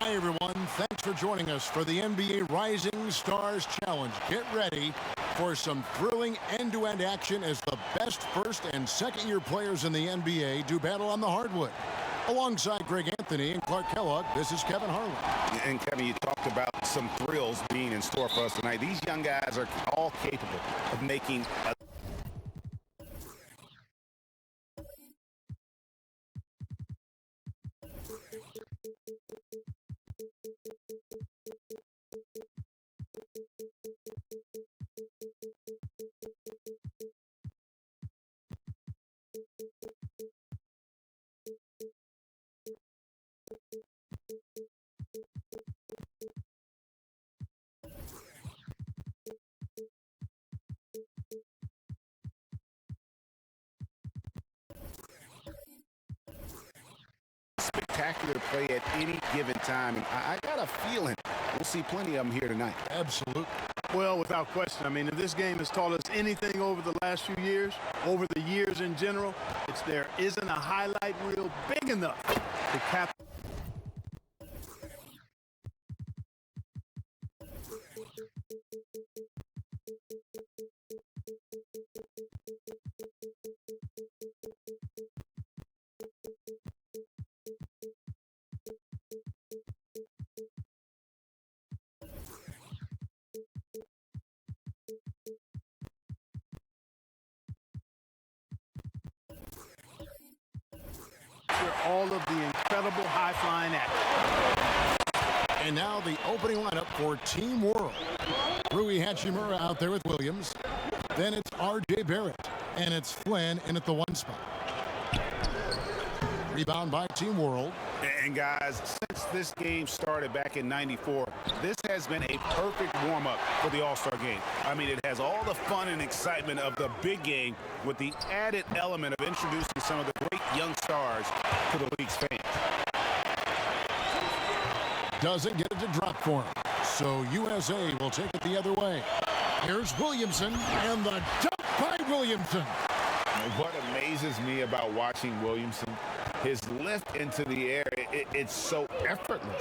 Hi, everyone. Thanks for joining us for the NBA Rising Stars Challenge. Get ready for some thrilling end-to-end action as the best first and second-year players in the NBA do battle on the hardwood. Alongside Greg Anthony and Clark Kellogg, this is Kevin Harlan. And Kevin, you talked about some thrills being in store for us tonight. These young guys are all capable of making a spectacular play at any given time, and I got a feeling we'll see plenty of them here tonight. Absolutely. Well, without question. I mean, if this game has taught us anything over the last few years, over the years in general, it's there isn't a highlight reel big enough to capture. All of the incredible high-flying action. And now the opening lineup for Team World. Rui Hachimura out there with Williams. Then it's R.J. Barrett. And it's Flynn in at the 1 spot. Rebound by Team World. And guys, since this game started back in '94, this has been a perfect warm-up for the All-Star game. I mean, it has all the fun and excitement of the big game with the added element of introducing some of the great young stars to the league's fans. Doesn't get it to drop for him. So USA will take it the other way. Here's Williamson, and the dunk by Williamson. What amazes me about watching Williamson, his lift into the air, it's so effortless.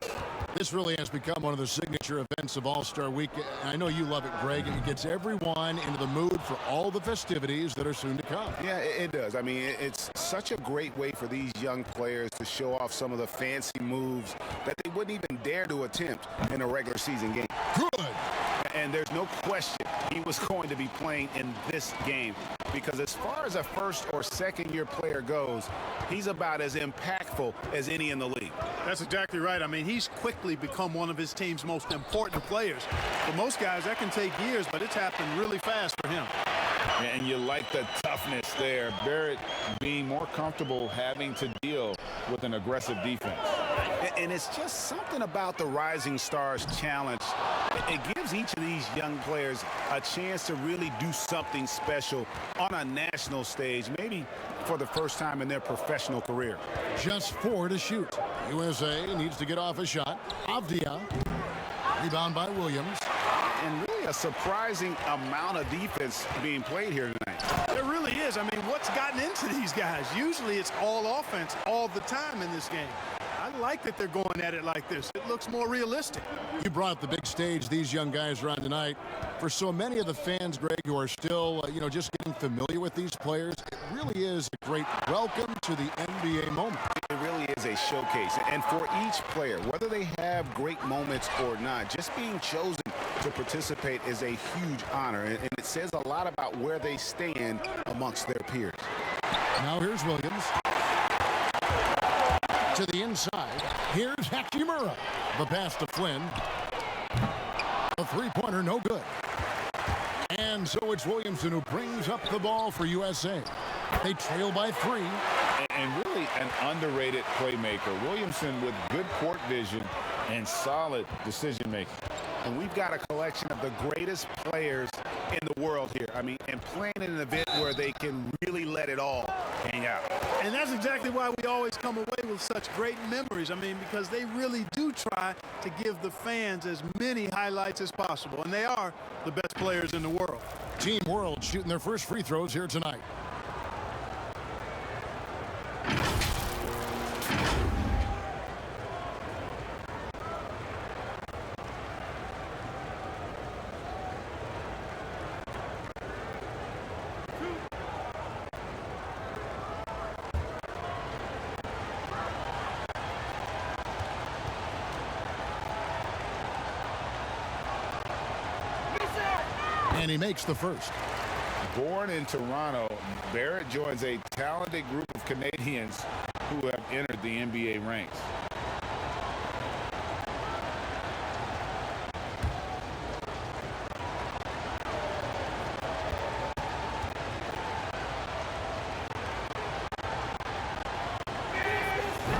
This really has become one of the signature events of All-Star Week. I know you love it, Greg. It gets everyone into the mood for all the festivities that are soon to come. Yeah, it does. I mean, it's such a great way for these young players to show off some of the fancy moves that they wouldn't even dare to attempt in a regular season game. Good. And there's no question he was going to be playing in this game, because as far as a first or second year player goes, he's about as impactful as any in the league. That's exactly right. I mean, he's quickly become one of his team's most important players. For most guys, that can take years, but it's happened really fast for him. And you like the toughness there. Barrett being more comfortable having to deal with an aggressive defense. And it's just something about the Rising Stars Challenge. It gives each of these young players a chance to really do something special on a national stage, maybe for the first time in their professional career. Just 4 to shoot. USA needs to get off a shot. Avdia. Rebound by Williams. And really a surprising amount of defense being played here tonight. There really is. I mean, what's gotten into these guys? Usually it's all offense all the time in this game. I like that they're going at it like this. It looks more realistic. You brought up the big stage these young guys are on tonight. For so many of the fans, Greg, who are still, just getting familiar with these players, it really is a great welcome to the NBA moment. It really is a showcase. And for each player, whether they have great moments or not, just being chosen to participate is a huge honor. And it says a lot about where they stand amongst their peers. Now here's Williams. To the inside. Here's Hachimura. The pass to Flynn. A three-pointer, no good. And so it's Williamson who brings up the ball for USA. They trail by 3. And really an underrated playmaker. Williamson with good court vision and solid decision-making. And we've got a collection of the greatest players in the world here. I mean, and playing in an event where they can really let it all hang out. And that's exactly why we always come away with such great memories. I mean, because they really do try to give the fans as many highlights as possible. And they are the best players in the world. Team World shooting their first free throws here tonight. And he makes the first. Born in Toronto, Barrett joins a talented group of Canadians who have entered the NBA ranks.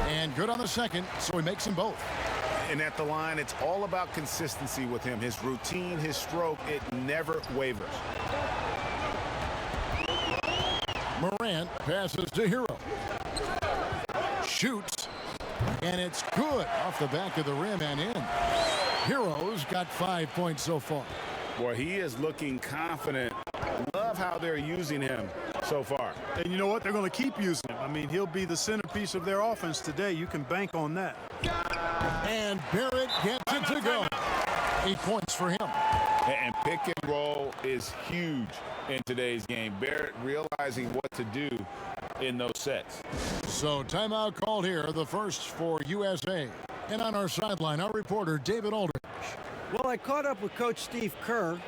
And good on the second, so he makes them both. And at the line, it's all about consistency with him. His routine, his stroke, it never wavers. Morant passes to Hero. Shoots, and it's good off the back of the rim and in. Hero's got 5 points so far. Boy, he is looking confident. Love how they're using him so far. And you know what? They're going to keep using him. I mean, he'll be the centerpiece of their offense today. You can bank on that. And Barrett gets it to go. 8 points for him. And pick and roll is huge in today's game. Barrett realizing what to do in those sets. So timeout called here, the first for USA. And on our sideline, our reporter, David Aldridge. Well, I caught up with Coach Steve Kerr.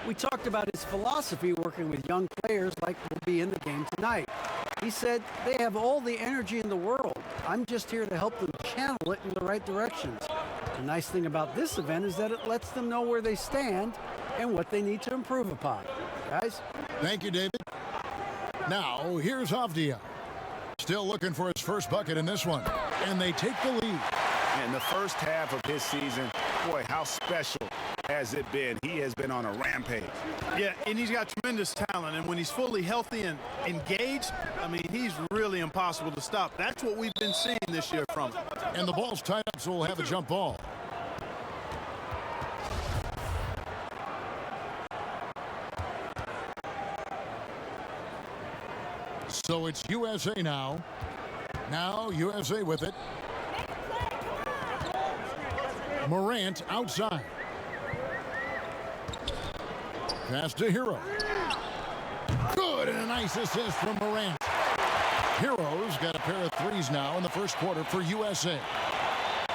We talked about his philosophy working with young players like will be in the game tonight. He said they have all the energy in the world. I'm just here to help them channel it in the right directions. The nice thing about this event is that it lets them know where they stand and what they need to improve upon. Guys? Thank you, David. Now, here's Avdia. Still looking for his first bucket in this one. And they take the lead. In the first half of his season, boy, how special has it been? He has been on a rampage. Yeah, and he's got tremendous talent. And when he's fully healthy and engaged, I mean, he's really impossible to stop. That's what we've been seeing this year from him. And the ball's tied up, so we'll have a jump ball. So it's USA now. Now USA with it. Morant outside. Pass to Hero. Good, and a nice assist from Morant. Hero's got a pair of threes now in the first quarter for USA.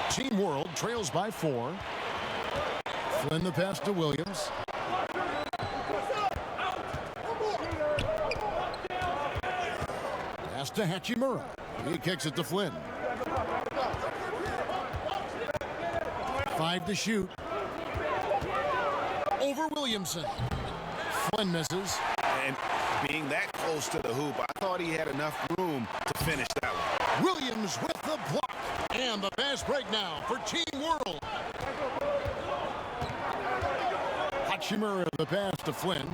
Team World trails by 4. Flynn the pass to Williams. Pass to Hachimura. He kicks it to Flynn. 5 to shoot. Over Williamson. Flynn misses. And being that close to the hoop, I thought he had enough room to finish that one. Williams with the block. And the fast break now for Team World. Hachimura the pass to Flynn.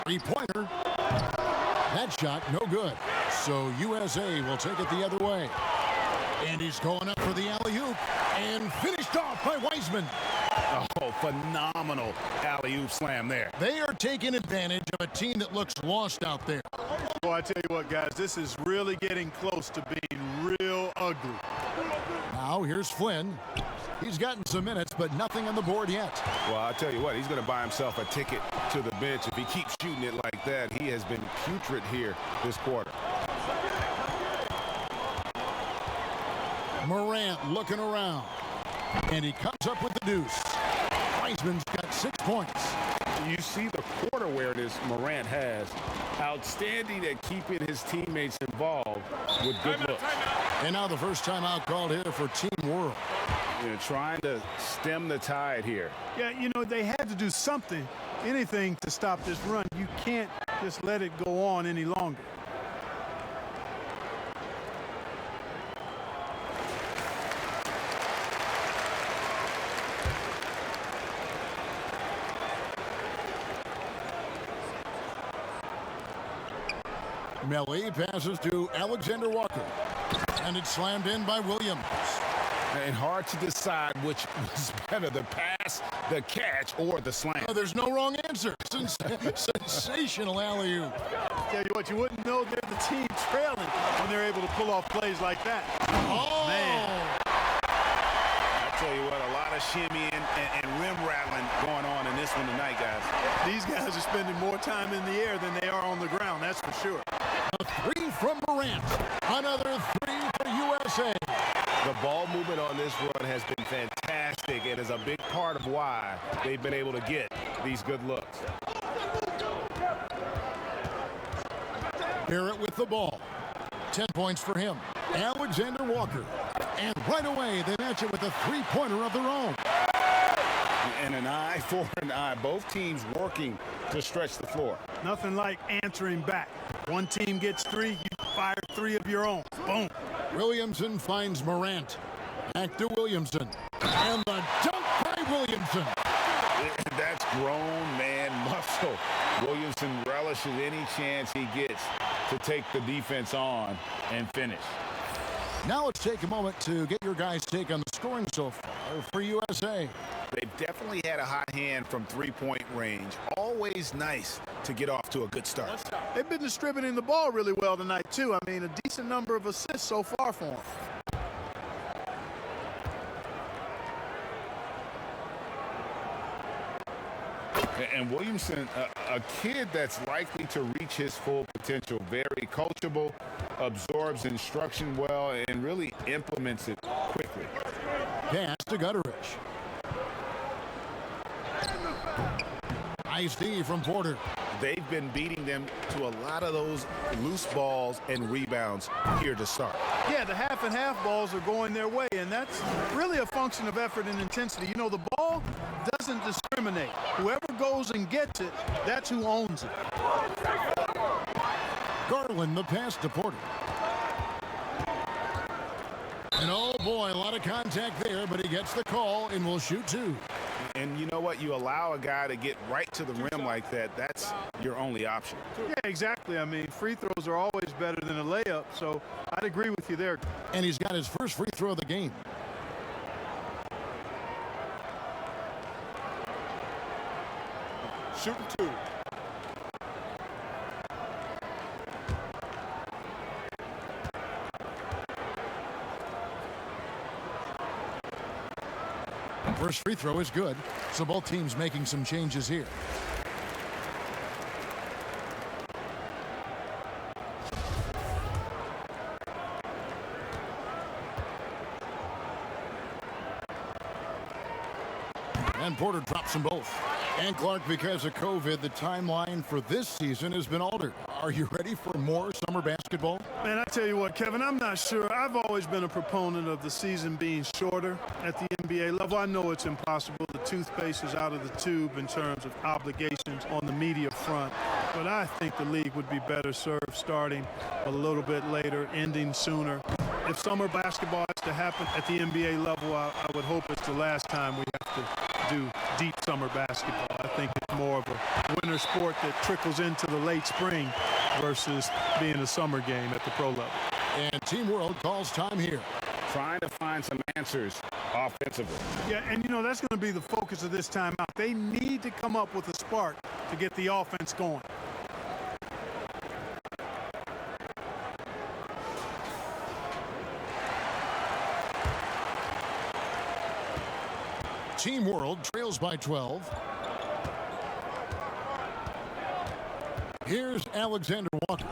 3-pointer. That shot no good. So USA will take it the other way. And he's going up for the alley-oop. And finished off by Wiseman. Oh, phenomenal alley-oop slam there. They are taking advantage of a team that looks lost out there. Well, I tell you what, guys, this is really getting close to being real ugly. Now here's Flynn. He's gotten some minutes, but nothing on the board yet. Well, I'll tell you what, he's going to buy himself a ticket to the bench. If he keeps shooting it like that, he has been putrid here this quarter. Morant looking around. And he comes up with the deuce. Wiseman's got 6 points. You see the quarter awareness Morant has. Outstanding at keeping his teammates involved with good looks. And now the first timeout called here for Team World. You know, trying to stem the tide here. Yeah, you know, they had to do something, anything to stop this run. You can't just let it go on any longer. Melly passes to Alexander Walker. And it's slammed in by Williams. And hard to decide which was better, the pass, the catch, or the slam. Oh, there's no wrong answer. Sensational alley-oop. Tell you what, you wouldn't know they're the team trailing when they're able to pull off plays like that. Oh, man. I tell you what, a lot of shimmying and rim rattling going on in this one tonight, guys. These guys are spending more time in the air than they are on the ground, that's for sure. A 3 from Morant. Another 3 for USA. The ball movement on this run has been fantastic and is a big part of why they've been able to get these good looks. Barrett with the ball. 10 points for him. Alexander Walker. And right away, they match it with a three-pointer of their own. And an eye for an eye. Both teams working to stretch the floor. Nothing like answering back. One team gets three, you fire three of your own. Boom. Williamson finds Morant. Back to Williamson. And the dunk by Williamson. That's grown man muscle. Williamson relishes any chance he gets to take the defense on and finish. Now let's take a moment to get your guys' take on the scoring so far for USA. They've definitely had a hot hand from three-point range. Always nice to get off to a good start. They've been distributing the ball really well tonight, too. I mean, a decent number of assists so far for them. And Williamson, a kid that's likely to reach his full potential. Very coachable, absorbs instruction well, and really implements it quickly. Pass to Gutterich. Nice D from Porter. They've been beating them to a lot of those loose balls and rebounds here to start. Yeah, the half and half balls are going their way, and that's really a function of effort and intensity. You know, the ball doesn't discriminate. Whoever goes and gets it, that's who owns it. Garland, the pass to Porter. And oh boy, a lot of contact there, but he gets the call and will shoot two. And you know what? You allow a guy to get right to the rim like that, that's your only option. Yeah, exactly. I mean, free throws are always better than a layup, so I'd agree with you there. And he's got his first free throw of the game. Shooting two. First free throw is good, so both teams making some changes here. And Porter drops them both. And Clark, because of COVID, the timeline for this season has been altered. Are you ready for more summer basketball? Man, I tell you what, Kevin, I'm not sure. I've always been a proponent of the season being shorter at the NBA level. I know it's impossible. The toothpaste is out of the tube in terms of obligations on the media front. But I think the league would be better served starting a little bit later, ending sooner. If summer basketball has to happen at the NBA level, I would hope it's the last time we have to do deep summer basketball. I think it's more of a winter sport that trickles into the late spring versus being a summer game at the pro level. And Team World calls time here. Trying to find some answers offensively. Yeah, and you know, that's going to be the focus of this timeout. They need to come up with a spark to get the offense going. Team World trails by 12. Here's Alexander Walker.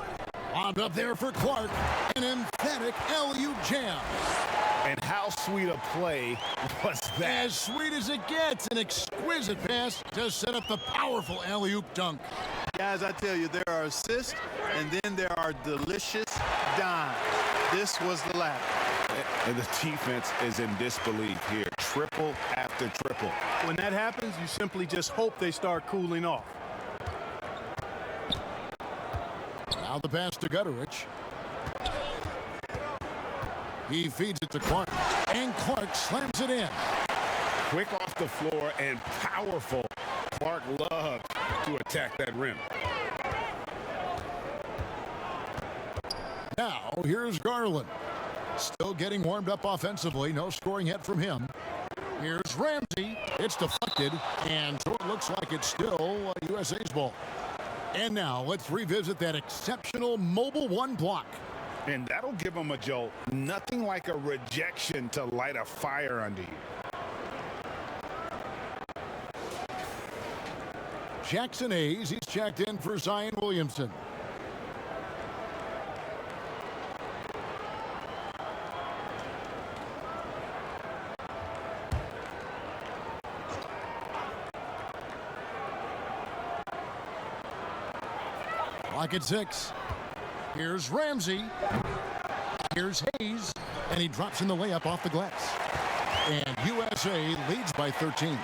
Lobbed up there for Clark. An emphatic LU jam. And how sweet a play was that? As sweet as it gets. An exquisite pass to set up the powerful alley-oop dunk. Guys, I tell you, there are assists, and then there are delicious dimes. This was the latter. And the defense is in disbelief here. Triple after triple. When that happens, you simply just hope they start cooling off. Now the pass to Gutterich. He feeds it to Clark. And Clark slams it in. Quick off the floor and powerful. Clark loves to attack that rim. Now here's Garland. Still getting warmed up offensively. No scoring yet from him. Here's Ramsey. It's deflected. And so it looks like it's still USA's ball. And now let's revisit that exceptional mobile one block. And that'll give them a jolt. Nothing like a rejection to light a fire under you. Jackson Hayes, he's checked in for Zion Williamson. Clock at 6. Here's Ramsey. Here's Hayes. And he drops in the layup off the glass. And USA leads by 13.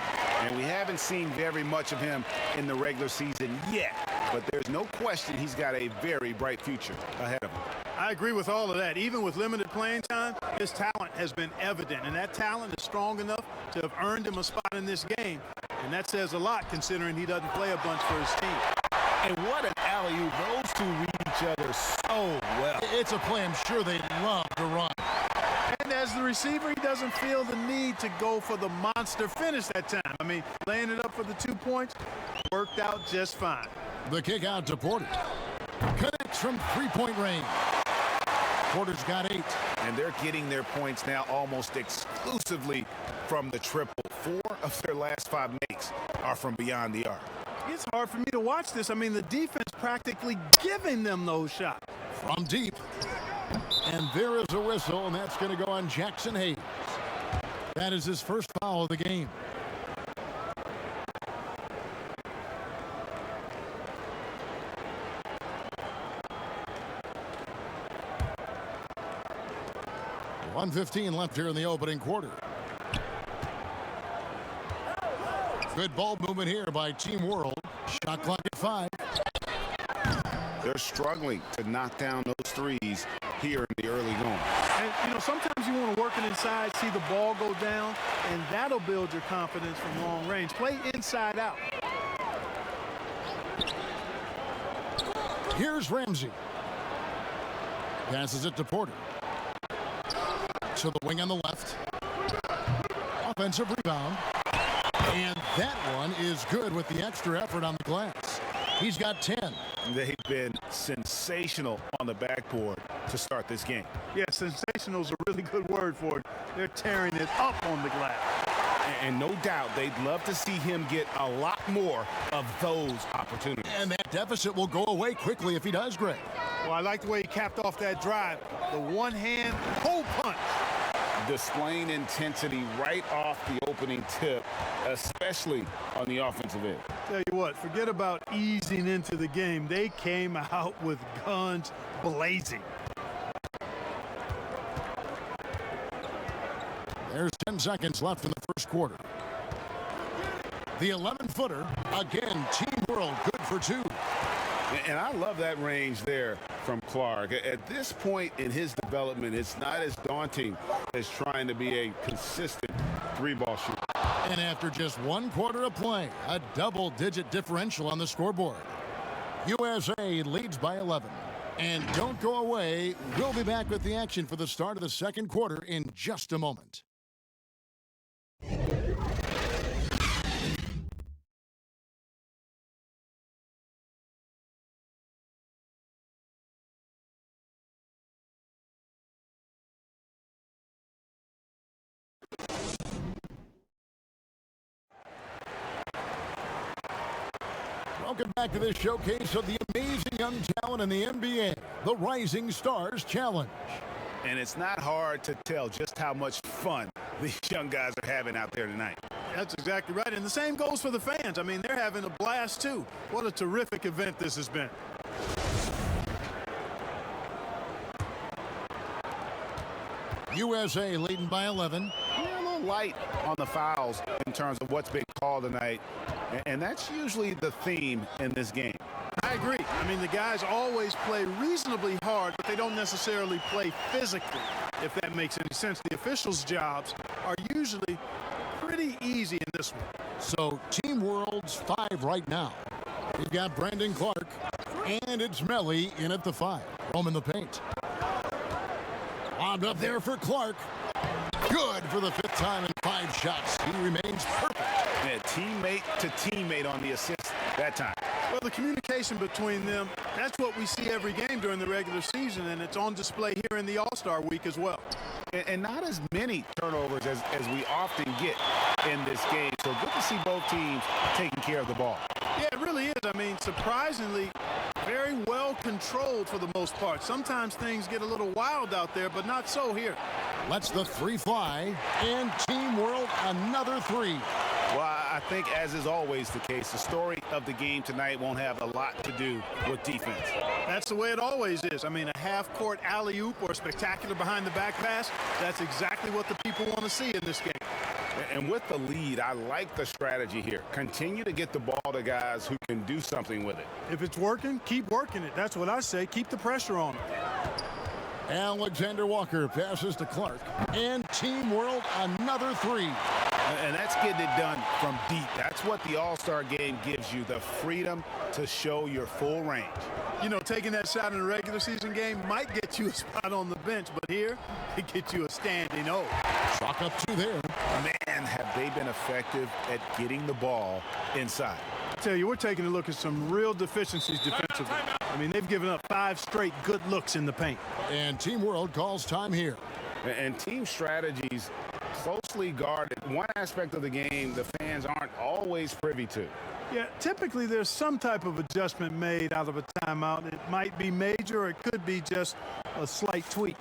And we haven't seen very much of him in the regular season yet. But there's no question he's got a very bright future ahead of him. I agree with all of that. Even with limited playing time, his talent has been evident. And that talent is strong enough to have earned him a spot in this game. And that says a lot considering he doesn't play a bunch for his team. And what an alley-oop. Those two read each other so well. It's a play I'm sure they love to run. And as the receiver, he doesn't feel the need to go for the monster finish that time. I mean, laying it up for the 2 points worked out just fine. The kick out to Porter. Connects from three-point range. Porter's got 8. And they're getting their points now almost exclusively from the triple. 4 of their last 5 makes are from beyond the arc. It's hard for me to watch this. I mean, the defense practically giving them those shots. From deep. And there is a whistle, and that's going to go on Jackson Hayes. That is his first foul of the game. .115 left here in the opening quarter. Good ball movement here by Team World. Shot clock at 5. They're struggling to knock down those threes here in the early going. And, you know, sometimes you want to work it inside, see the ball go down, and that'll build your confidence from long range. Play inside out. Here's Ramsey. Passes it to Porter. To the wing on the left. Offensive rebound. And that one is good with the extra effort on the glass. He's got 10. They've been sensational on the backboard to start this game. Yeah, sensational is a really good word for it. They're tearing it up on the glass. And no doubt they'd love to see him get a lot more of those opportunities. And that deficit will go away quickly if he does, Greg. Well, I like the way he capped off that drive. The one-hand pull punch. Displaying intensity right off the opening tip, especially on the offensive end. Tell you what, forget about easing into the game. They came out with guns blazing. There's 10 seconds left in the first quarter. The 11-footer, again, Team World, good for 2. And I love that range there from Clark. At this point in his development, it's not as daunting as trying to be a consistent 3-ball shooter. And after just 1 quarter of play, a double-digit differential on the scoreboard. USA leads by 11. And don't go away. We'll be back with the action for the start of the second quarter in just a moment. Welcome back to this showcase of the amazing young talent in the NBA, the Rising Stars Challenge. And it's not hard to tell just how much fun these young guys are having out there tonight. That's exactly right. And the same goes for the fans. I mean, they're having a blast, too. What a terrific event this has been. USA leading by 11. Yeah, a little light on the fouls in terms of what's been called tonight. And that's usually the theme in this game. I agree. I mean, the guys always play reasonably hard, but they don't necessarily play physically, if that makes any sense. The officials' jobs are usually pretty easy in this one. So, Team World's 5 right now. We've got Brandon Clark, and it's Melly in at the 5. Home in the paint. Lobbed up there for Clark. Good for the 5th time in 5 shots. He remains perfect. Yeah, teammate to teammate on the assist that time. Well, the communication between them, that's what we see every game during the regular season, and it's on display here in the All-Star week as well. And not as many turnovers as we often get in this game. So good to see both teams taking care of the ball. Yeah, it really is. I mean, surprisingly, very well controlled for the most part. Sometimes things get a little wild out there, but not so here. Lets the 3 fly, and Team World another 3. Well, I think, as is always the case, the story of the game tonight won't have a lot to do with defense. That's the way it always is. I mean, a half-court alley-oop or a spectacular behind-the-back pass, that's exactly what the people want to see in this game. And with the lead, I like the strategy here. Continue to get the ball to guys who can do something with it. If it's working, keep working it. That's what I say. Keep the pressure on them. Alexander Walker passes to Clark. And Team World, another three. And that's getting it done from deep. That's what the All-Star game gives you, the freedom to show your full range. You know, taking that shot in a regular season game might get you a spot on the bench, but here, it gets you a standing O. Chalk up two there. Man, have they been effective at getting the ball inside. I tell you, we're taking a look at some real deficiencies defensively. I mean, they've given up 5 straight good looks in the paint. And Team World calls time here. And team strategies closely guarded. One aspect of the game the fans aren't always privy to. Yeah, typically there's some type of adjustment made out of a timeout. It might be major or it could be just a slight tweak.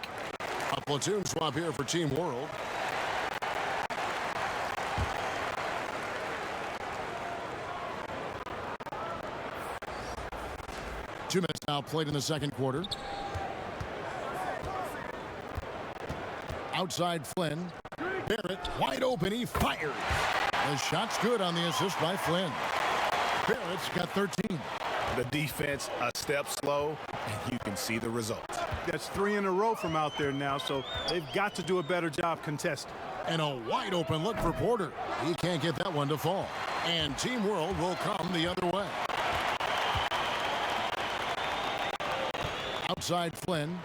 A platoon swap here for Team World. Two minutes now played in the second quarter. Outside Flynn. Barrett wide open. He fires. The shot's good on the assist by Flynn. Barrett's got 13. The defense a step slow, and you can see the results. That's 3 in a row from out there now, so they've got to do a better job contesting. And a wide open look for Porter. He can't get that one to fall. And Team World will come the other way. Outside Flynn.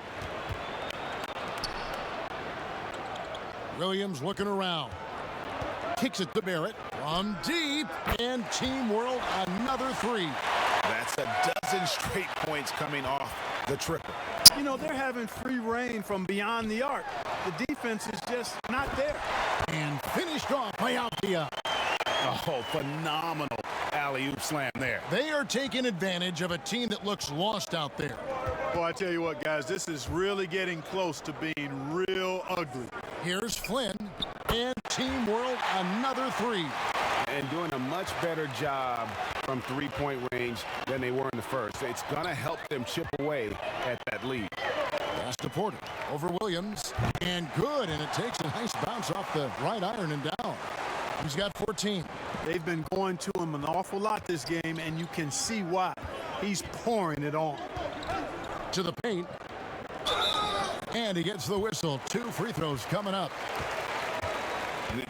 Williams looking around. Kicks it to Barrett from deep. And Team World another 3. That's a dozen straight points coming off the triple. You know, they're having free reign from beyond the arc. The defense is just not there. And finished off by Althea. Oh, phenomenal alley-oop slam there. They are taking advantage of a team that looks lost out there. Well, I tell you what, guys, this is really getting close to being real ugly. Here's Flynn. And Team World another 3. And doing a much better job from three-point range than they were in the first. It's going to help them chip away at that lead. Pass to Porter over Williams. And good. And it takes a nice bounce off the right iron and down. He's got 14. They've been going to him an awful lot this game, and you can see why. He's pouring it on. To the paint. And he gets the whistle. 2 free throws coming up.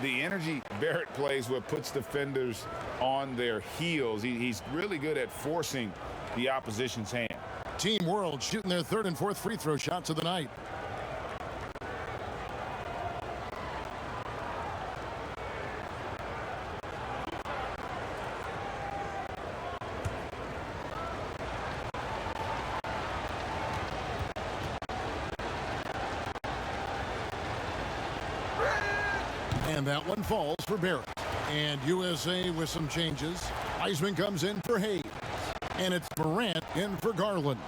The energy Barrett plays with puts defenders on their heels. He's really good at forcing the opposition's hand. Team World shooting their 3rd and 4th free throw shots of the night. And that one falls for Barrett. And USA with some changes. Wiseman comes in for Hayes. And it's Morant in for Garland.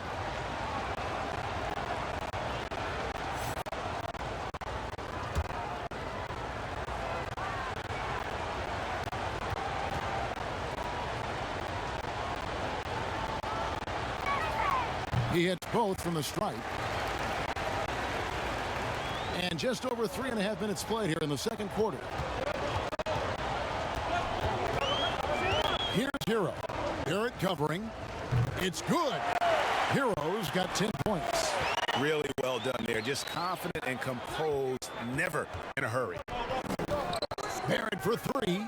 He hits both from the stripe. And just over 3.5 minutes played here in the second quarter. Here's Hero. Barrett covering. It's good. Hero's got 10 points. Really well done there. Just confident and composed, never in a hurry. Barrett for 3.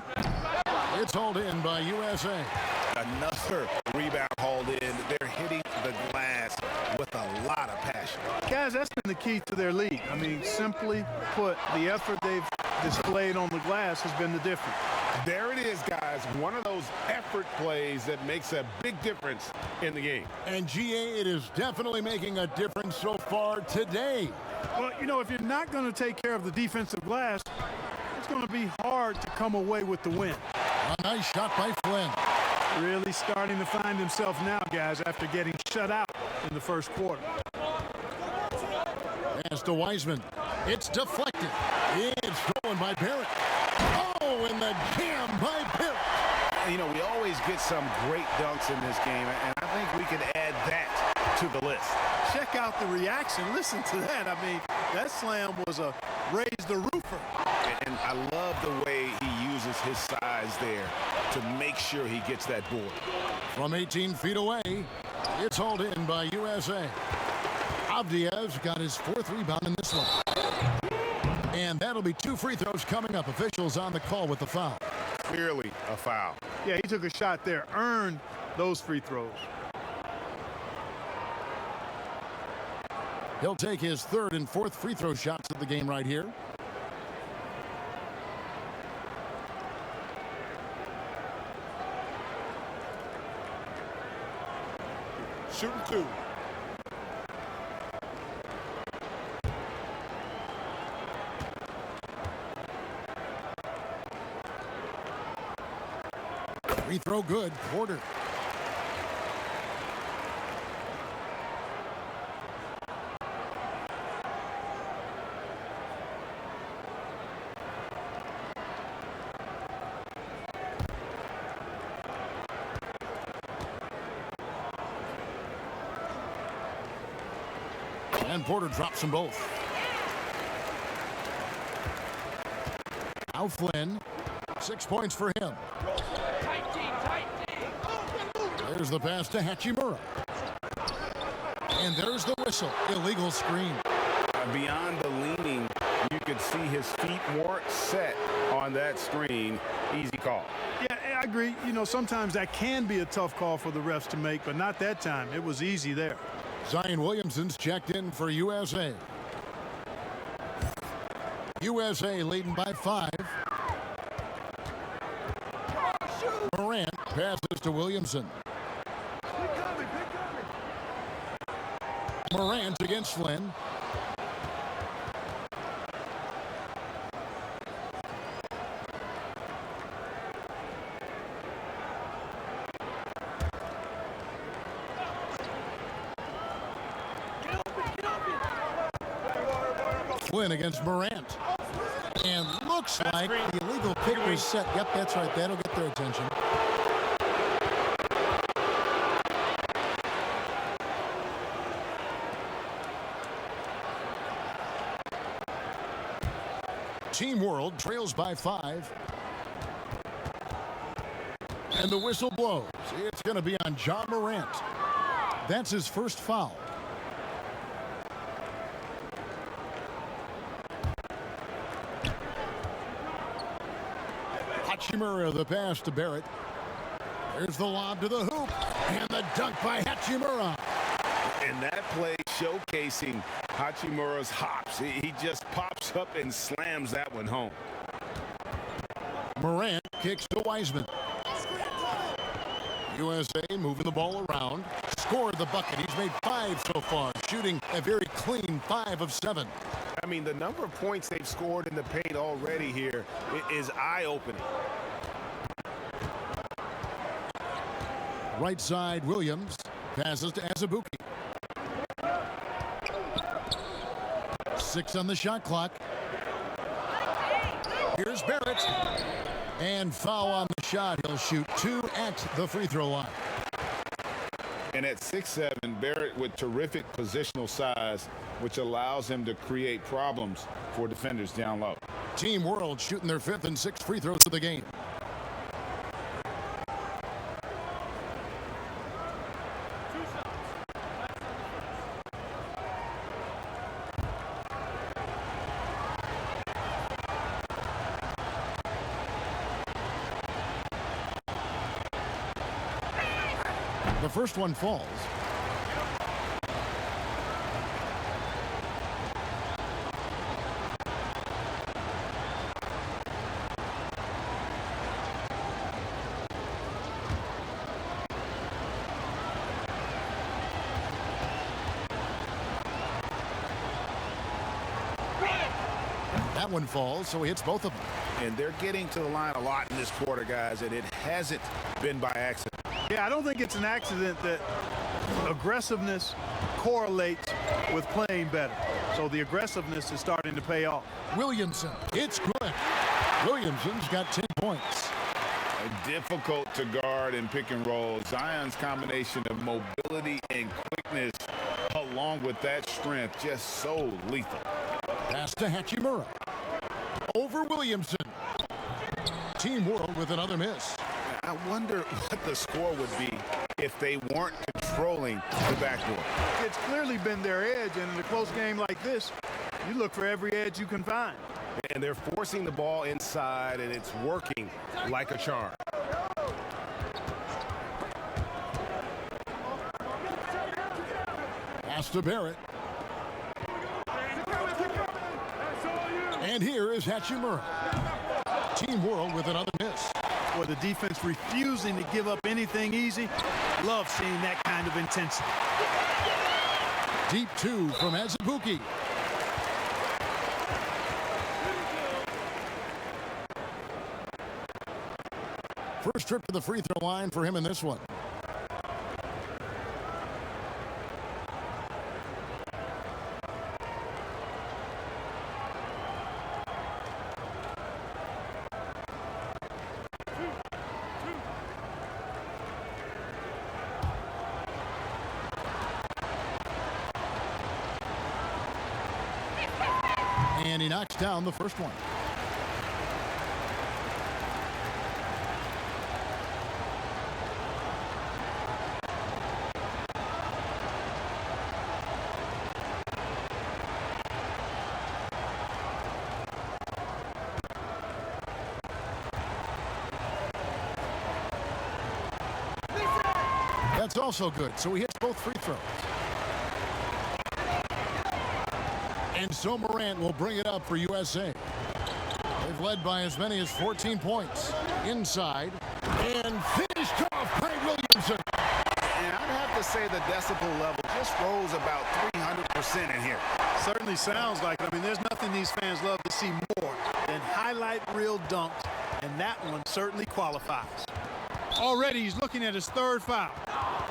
It's hauled in by USA. Another rebound hauled in. They're hitting the glass with a lot of passion. Guys, that's been the key to their lead. I mean, simply put, the effort they've displayed on the glass has been the difference. There it is, guys. One of those effort plays that makes a big difference in the game. And GA, it is definitely making a difference so far today. Well, you know, if you're not going to take care of the defensive glass, it's going to be hard to come away with the win. A nice shot by Flynn. Really starting to find himself now, guys, after getting shut out in the first quarter. Pass to Wiseman. It's deflected. It's stolen by Barrett. Oh, and the jam by get some great dunks in this game, and I think we can add that to the list. Check out the reaction. Listen to that. I mean, that slam was a raise the roofer. And I love the way he uses his size there to make sure he gets that board. From 18 feet away, it's hauled in by USA. Avdiev's got his 4th rebound in this one. And that'll be 2 free throws coming up. Officials on the call with the foul. Clearly a foul. Yeah, he took a shot there, earned those free throws. He'll take his 3rd and 4th free throw shots of the game right here. Shooting 2. Free throw good. Porter. And Porter drops them both. Now Flynn. 6 points for him. There's the pass to Hachimura. And there's the whistle. Illegal screen. Beyond the leaning, you could see his feet weren't set on that screen. Easy call. Yeah, I agree. You know, sometimes that can be a tough call for the refs to make, but not that time. It was easy there. Zion Williamson's checked in for USA. USA leading by 5. Morant passes to Williamson. Morant against Flynn. Flynn against Morant. And looks like the illegal pick was set. Yep, that's right. That'll get their attention. Team World trails by 5. And the whistle blows. It's going to be on John Morant. That's his first foul. Hachimura, the pass to Barrett. There's the lob to the hoop. And the dunk by Hachimura. And that play showcasing Hachimura's hops. He just pops up and slams that one home. Morant kicks to Wiseman. USA moving the ball around. Scored the bucket. He's made 5 so far, shooting a very clean 5 of 7. I mean, the number of points they've scored in the paint already here is eye-opening. Right side, Williams passes to Azubuike. 6 on the shot clock. Here's Barrett. And foul on the shot. He'll shoot 2 at the free throw line. And at 6'7", Barrett with terrific positional size, which allows him to create problems for defenders down low. Team World shooting their 5th and 6th free throws of the game. The first one falls. That one falls, so he hits both of them. And they're getting to the line a lot in this quarter, guys, and it hasn't been by accident. Yeah, I don't think it's an accident that aggressiveness correlates with playing better. So the aggressiveness is starting to pay off. Williamson, it's good. Williamson's got 10 points. Difficult to guard guard and pick and roll. Zion's combination of mobility and quickness, along with that strength, just so lethal. Pass to Hachimura. Over Williamson. Team World with another miss. I wonder what the score would be if they weren't controlling the backdoor. It's clearly been their edge, and in a close game like this, you look for every edge you can find. And they're forcing the ball inside, and it's working like a charm. Pass to Barrett. And here is Hachimura. Team World with another miss. Or the defense refusing to give up anything easy. Love seeing that kind of intensity. Deep two from Azubuike. First trip to the free throw line for him in this one. And he knocks down the first one. That's also good, so he hits both free throws. And so Morant will bring it up for USA. They've led by as many as 14 points. Inside, and finished off by Williamson. And I'd have to say the decibel level just rose about 300% in here. Certainly sounds like it. I mean, there's nothing these fans love to see more than highlight reel dunks, and that one certainly qualifies. Already he's looking at his third foul.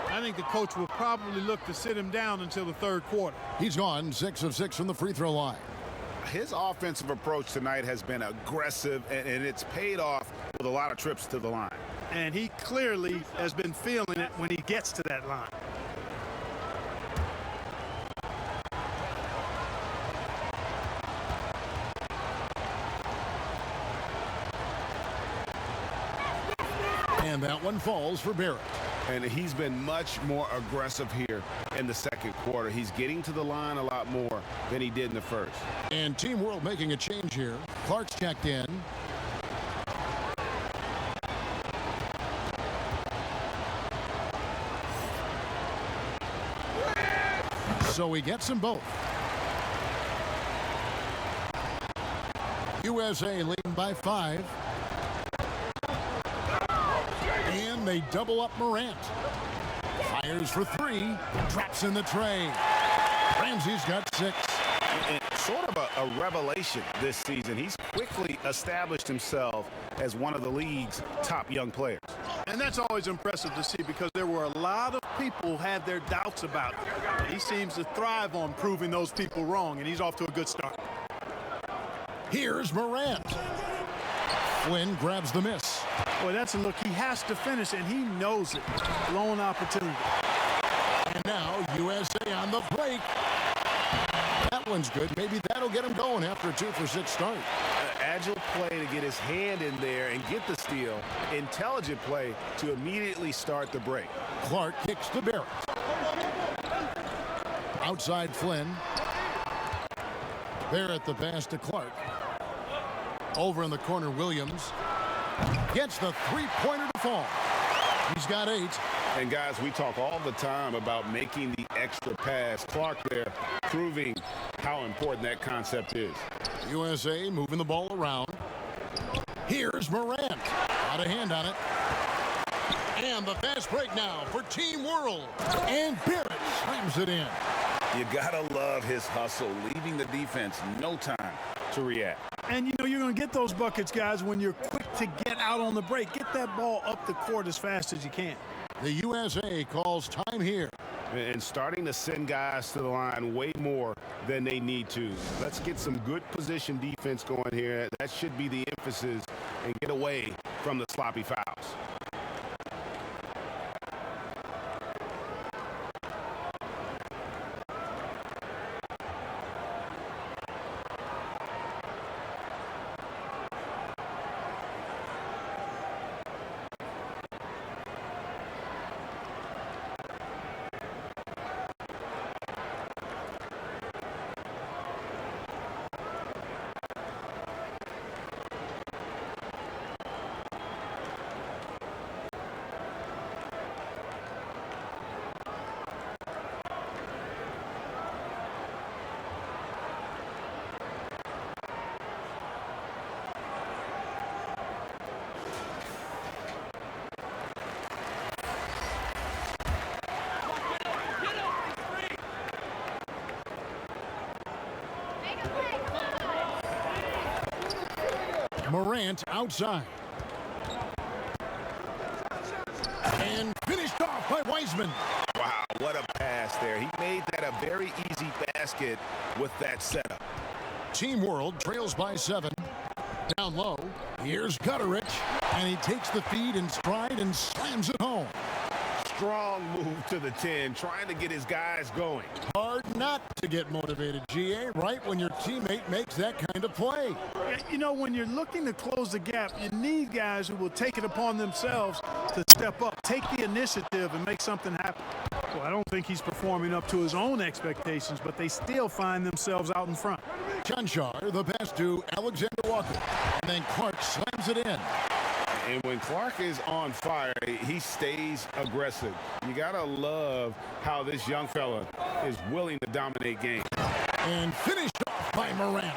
I think the coach will probably look to sit him down until the third quarter. He's gone 6 of 6 from the free throw line. His offensive approach tonight has been aggressive, and it's paid off with a lot of trips to the line. And he clearly has been feeling it when he gets to that line. And that one falls for Barrett. And he's been much more aggressive here in the second quarter. He's getting to the line a lot more than he did in the first. And Team World making a change here. Clark's checked in. So he gets them both. USA leading by 5. And they double up Morant. Fires for 3. Drops in the tray. Ramsey's got 6. And sort of a revelation this season. He's quickly established himself as one of the league's top young players. And that's always impressive to see because there were a lot of people who had their doubts about him. He seems to thrive on proving those people wrong, and he's off to a good start. Here's Morant. Flynn grabs the miss. Boy, that's a look he has to finish, and he knows it. Lone opportunity. And now USA on the break. That one's good. Maybe that'll get him going after a 2 for 6 start. Agile play to get his hand in there and get the steal. Intelligent play to immediately start the break. Clark kicks to Barrett. Outside Flynn. Barrett the pass to Clark. Over in the corner, Williams gets the three-pointer to fall. He's got 8. And guys, we talk all the time about making the extra pass. Clark there proving how important that concept is. USA moving the ball around. Here's Morant. Got a hand on it. And the fast break now for Team World. And Barrett slams it in. You gotta love his hustle, leaving the defense no time to react. And you know you're going to get those buckets, guys, when you're quick to get out on the break. Get that ball up the court as fast as you can. The USA calls time here. And starting to send guys to the line way more than they need to. Let's get some good position defense going here. That should be the emphasis and get away from the sloppy fouls. Morant outside. And finished off by Wiseman. Wow, what a pass there. He made that a very easy basket with that setup. Team World trails by 7. Down low, here's Gutterich, and he takes the feed in stride and slams it home. Strong move to the 10, trying to get his guys going. Hard not to get motivated, GA, right when your teammate makes that kind of play. You know, when you're looking to close the gap, you need guys who will take it upon themselves to step up, take the initiative, and make something happen. Well, I don't think he's performing up to his own expectations, but they still find themselves out in front. Chanchar, the pass to Alexander Walker, and then Clark slams it in. And when Clark is on fire, he stays aggressive. You got to love how this young fella is willing to dominate games. And finished off by Morant.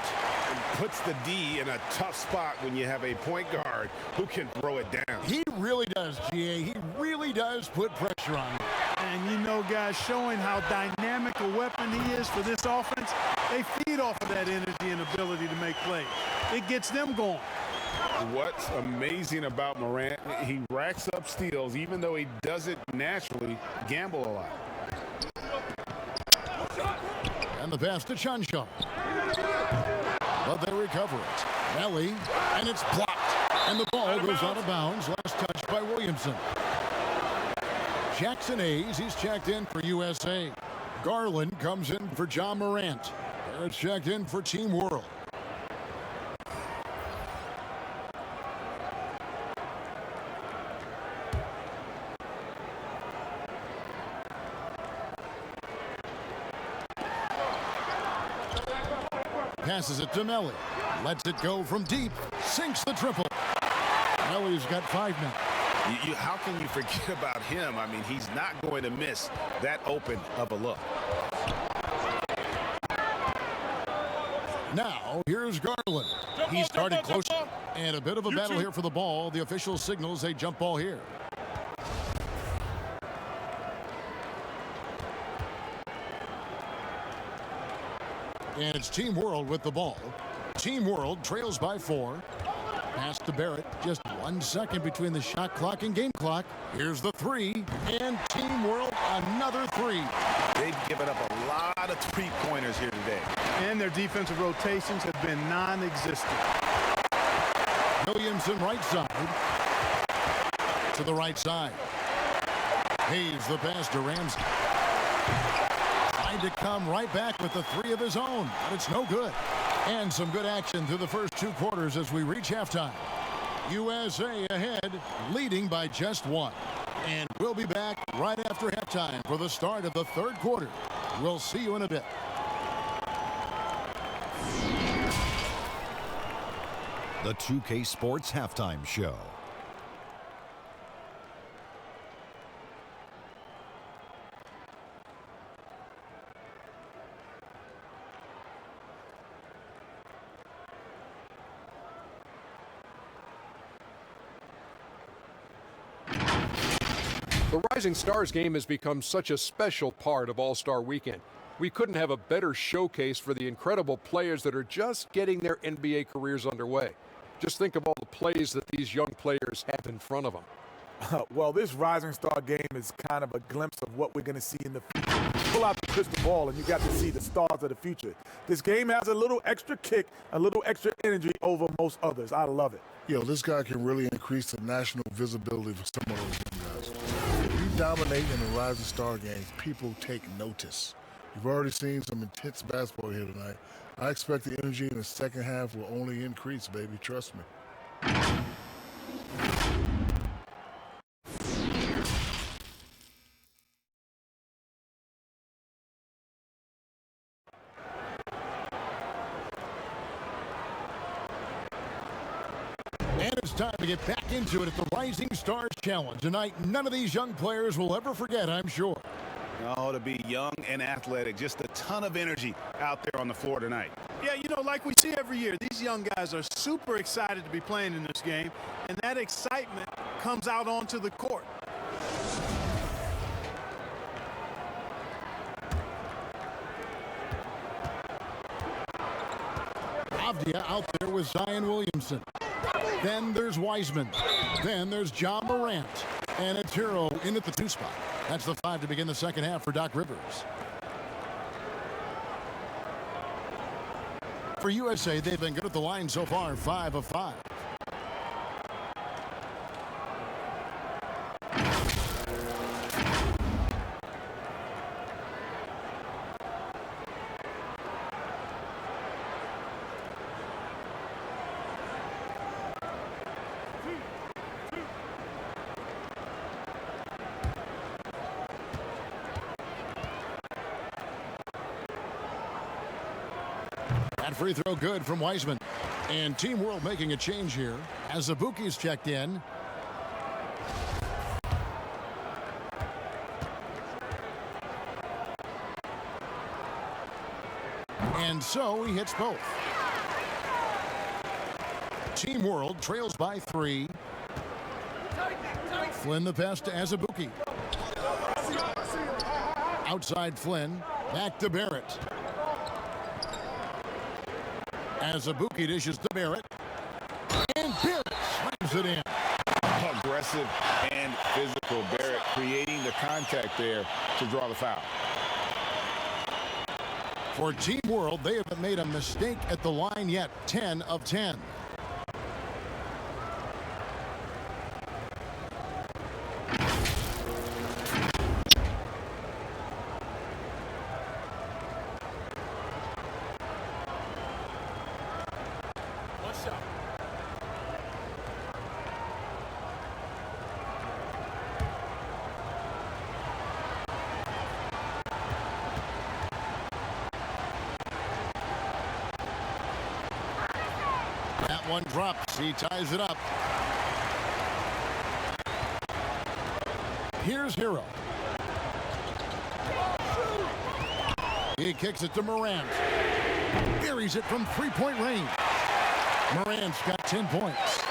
Puts the D in a tough spot when you have a point guard who can throw it down. He really does, GA. He really does put pressure on him. And you know, guys, showing how dynamic a weapon he is for this offense, they feed off of that energy and ability to make plays. It gets them going. What's amazing about Morant, he racks up steals, even though he doesn't naturally gamble a lot. And the pass to Chanchar. But they recover it. Nelly, and it's blocked. And the ball goes out of bounds. Last touch by Williamson. Jackson Hayes, he's checked in for USA. Garland comes in for John Morant. Barrett's checked in for Team World. Passes it to Melly. Lets it go from deep. Sinks the triple. Melly's got 5 minutes. How can you forget about him? I mean, he's not going to miss that open of a look. Now, here's Garland. He's started close. And a bit of a battle here for the ball. The official signals a jump ball here. And it's Team World with the ball. Team World trails by 4. Pass to Barrett. Just 1 second between the shot clock and game clock. Here's the 3. And Team World, another 3. They've given up a lot of three-pointers here today. And their defensive rotations have been non-existent. Williamson right side. To the right side. Hayes the pass to Ramsey. Trying to come right back with the 3 of his own, but it's no good. And some good action through the first 2 quarters as we reach halftime. USA ahead, leading by just 1. And we'll be back right after halftime for the start of the 3rd quarter. We'll see you in a bit. The 2K Sports Halftime Show. The Rising Stars game has become such a special part of All-Star Weekend. We couldn't have a better showcase for the incredible players that are just getting their NBA careers underway. Just think of all the plays that these young players have in front of them. Well, this Rising Star game is kind of a glimpse of what we're going to see in the future. Pull out the crystal ball and you got to see the stars of the future. This game has a little extra kick, a little extra energy over most others. I love it. Yo, this guy can really increase the national visibility for some of those young guys. If you dominate in the Rising Star games, people take notice. You've already seen some intense basketball here tonight. I expect the energy in the second half will only increase, baby. Trust me. And it's time to get back into it at the Rising Stars Challenge. Tonight, none of these young players will ever forget, I'm sure. Oh, to be young and athletic, just a ton of energy out there on the floor tonight. Yeah, you know, like we see every year, these young guys are super excited to be playing in this game, and that excitement comes out onto the court. Avdia out there with Zion Williamson. Then there's Wiseman. Then there's John Morant. And it's Hero in at the 2 spot. That's the 5 to begin the second half for Doc Rivers. For USA, they've been good at the line so far, 5 of 5. That free throw good from Wiseman. And Team World making a change here as Azubuike's checked in. And so he hits both. Team World trails by 3. Flynn the pass to Azubuike. Outside Flynn. Back to Barrett. Azubuike dishes to Barrett. And Barrett slams it in. Aggressive and physical. Barrett creating the contact there to draw the foul. For Team World, they haven't made a mistake at the line yet. 10 of 10. One drops. He ties it up. Here's Hero. He kicks it to Morant. Buries it from 3-point range. Morant's got 10 points.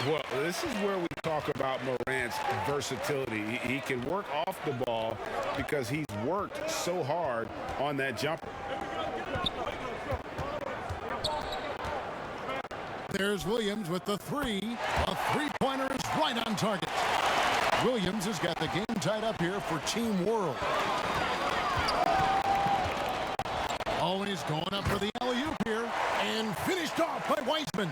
Well, this is where we talk about Morant's versatility. He can work off the ball because he's worked so hard on that jumper. There's Williams with the 3. A 3-pointer is right on target. Williams has got the game tied up here for Team World. Always going up for the alley-oop here. And finished off by Wiseman.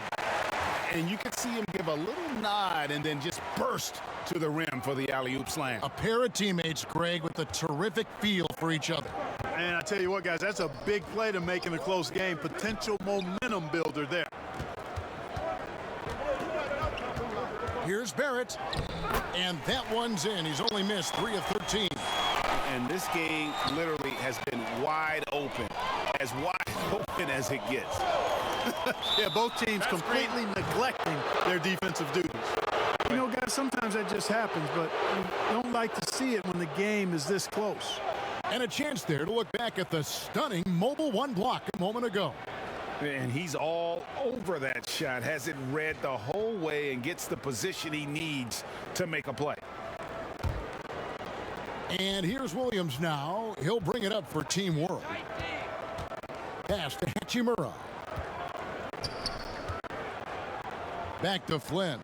And you can see him give a little nod and then just burst to the rim for the alley-oop slam. A pair of teammates, Greg, with a terrific feel for each other. And I tell you what, guys, that's a big play to make in a close game. Potential momentum builder there. Here's Barrett, and that one's in. He's only missed 3 of 13. And this game literally has been wide open as it gets. Yeah, both teams completely neglecting their defensive duties. You know, guys, sometimes that just happens, but you don't like to see it when the game is this close. And a chance there to look back at the stunning mobile 1 block a moment ago. And he's all over that shot, has it read the whole way and gets the position he needs to make a play. And here's Williams now. He'll bring it up for Team World. Pass to Hachimura. Back to Flynn.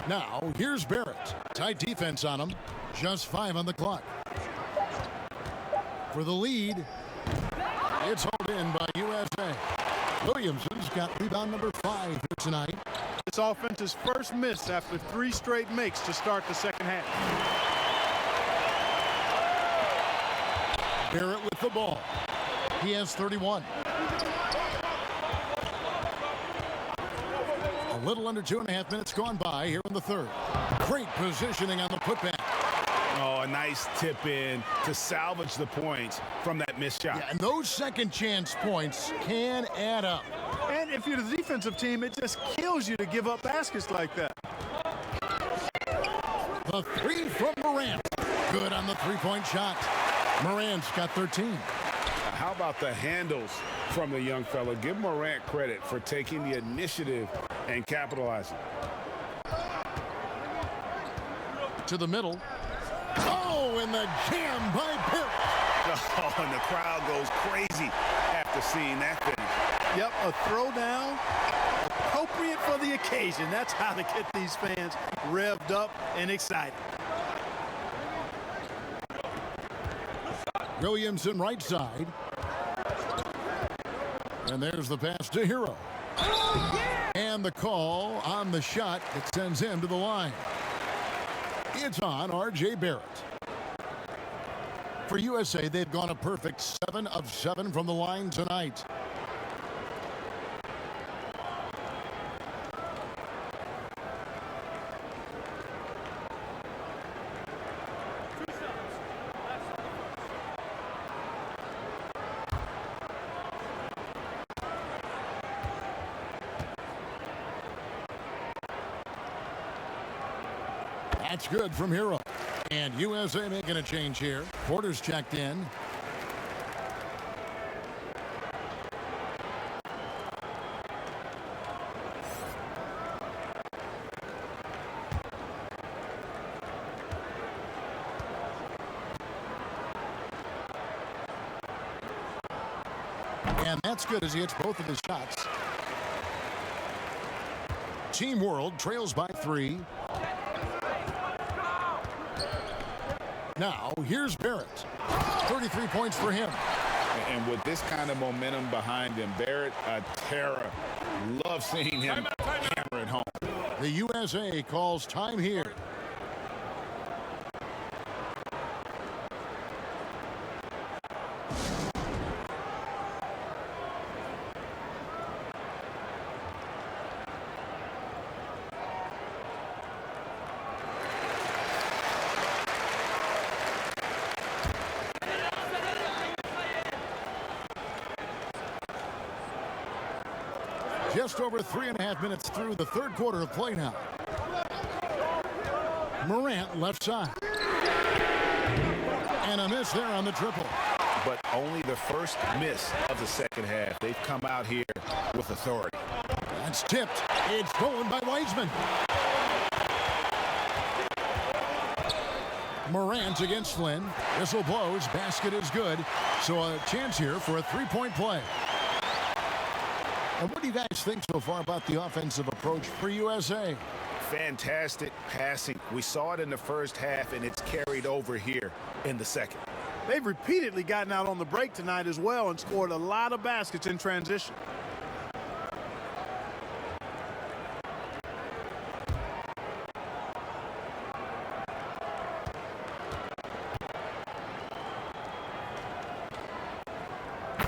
Now, here's Barrett. Tight defense on him. Just 5 on the clock. For the lead, it's hauled in by USA. Williamson's got rebound number 5 here tonight. This offense's first miss after 3 straight makes to start the second half. Barrett with the ball. He has 31. A little under 2.5 minutes gone by here in the third. Great positioning on the putback. Oh, a nice tip in to salvage the points from that missed shot. Yeah, and those second chance points can add up. And if you're the defensive team, it just kills you to give up baskets like that. The 3 from Morant. Good on the 3-point shot. Morant's got 13. How about the handles from the young fella? Give Morant credit for taking the initiative and capitalizing. To the middle. Oh, and the jam by Barrett. Oh, and the crowd goes crazy after seeing that finish. Yep, a throwdown appropriate for the occasion. That's how to get these fans revved up and excited. Williamson right side. And there's the pass to Hero. And the call on the shot that sends him to the line. It's on R.J. Barrett. For USA, they've gone a perfect 7 of 7 from the line tonight. That's good from Hero. And USA making a change here. Porter's checked in. And that's good as he hits both of his shots. Team World trails by 3. Now, here's Barrett. 33 points for him. And with this kind of momentum behind him, Barrett, a terror. Love seeing him hammer it home. The USA calls time here. Just over 3.5 minutes through the third quarter of play now. Morant left side. And a miss there on the triple. But only the first miss of the second half. They've come out here with authority. That's tipped. It's stolen by Wiseman. Morant against Flynn. Whistle blows. Basket is good. So a chance here for a three-point play. And what do you guys think so far about the offensive approach for USA? Fantastic passing. We saw it in the first half, and it's carried over here in the second. They've repeatedly gotten out on the break tonight as well and scored a lot of baskets in transition.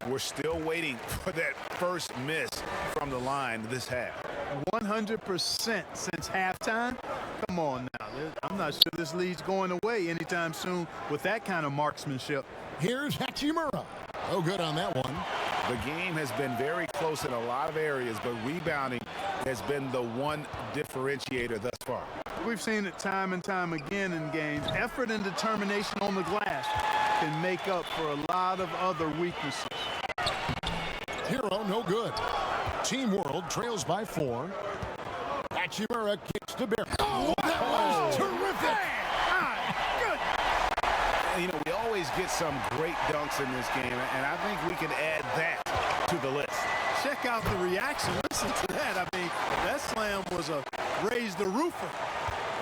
We're still waiting for that first miss from the line this half. 100% since halftime. Come on now. I'm not sure this lead's going away anytime soon with that kind of marksmanship. Here's Hachimura. Oh, good on that one. The game has been very close in a lot of areas, but rebounding has been the one differentiator thus far. We've seen it time and time again in games. Effort and determination on the glass can make up for a lot of other weaknesses. Hero, no good. Team World trails by 4. Hachimura kicks to Barrett. Oh, that was terrific! Good. You know, we always get some great dunks in this game, and I think we can add that to the list. Check out the reaction. Listen to that. I mean, that slam was a raise the roofer.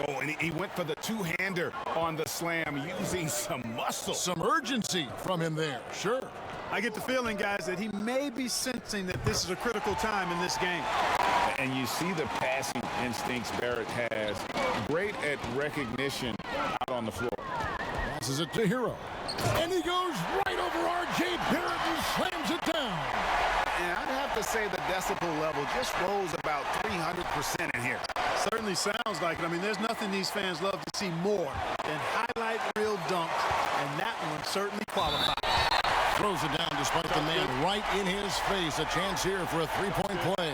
Oh, and he went for the two-hander on the slam using some muscle. Some urgency from him there, sure. I get the feeling, guys, that he may be sensing that this is a critical time in this game. And you see the passing instincts Barrett has. Great at recognition out on the floor. Passes it to Hero. And he goes right over R.J. Barrett and slams it down. And I'd have to say the decibel level just rose about 300% in here. Certainly sounds like it. I mean, there's nothing these fans love to see more than highlight reel dunks, and that one certainly qualifies. Throws it down despite the man right in his face. A chance here for a three-point play.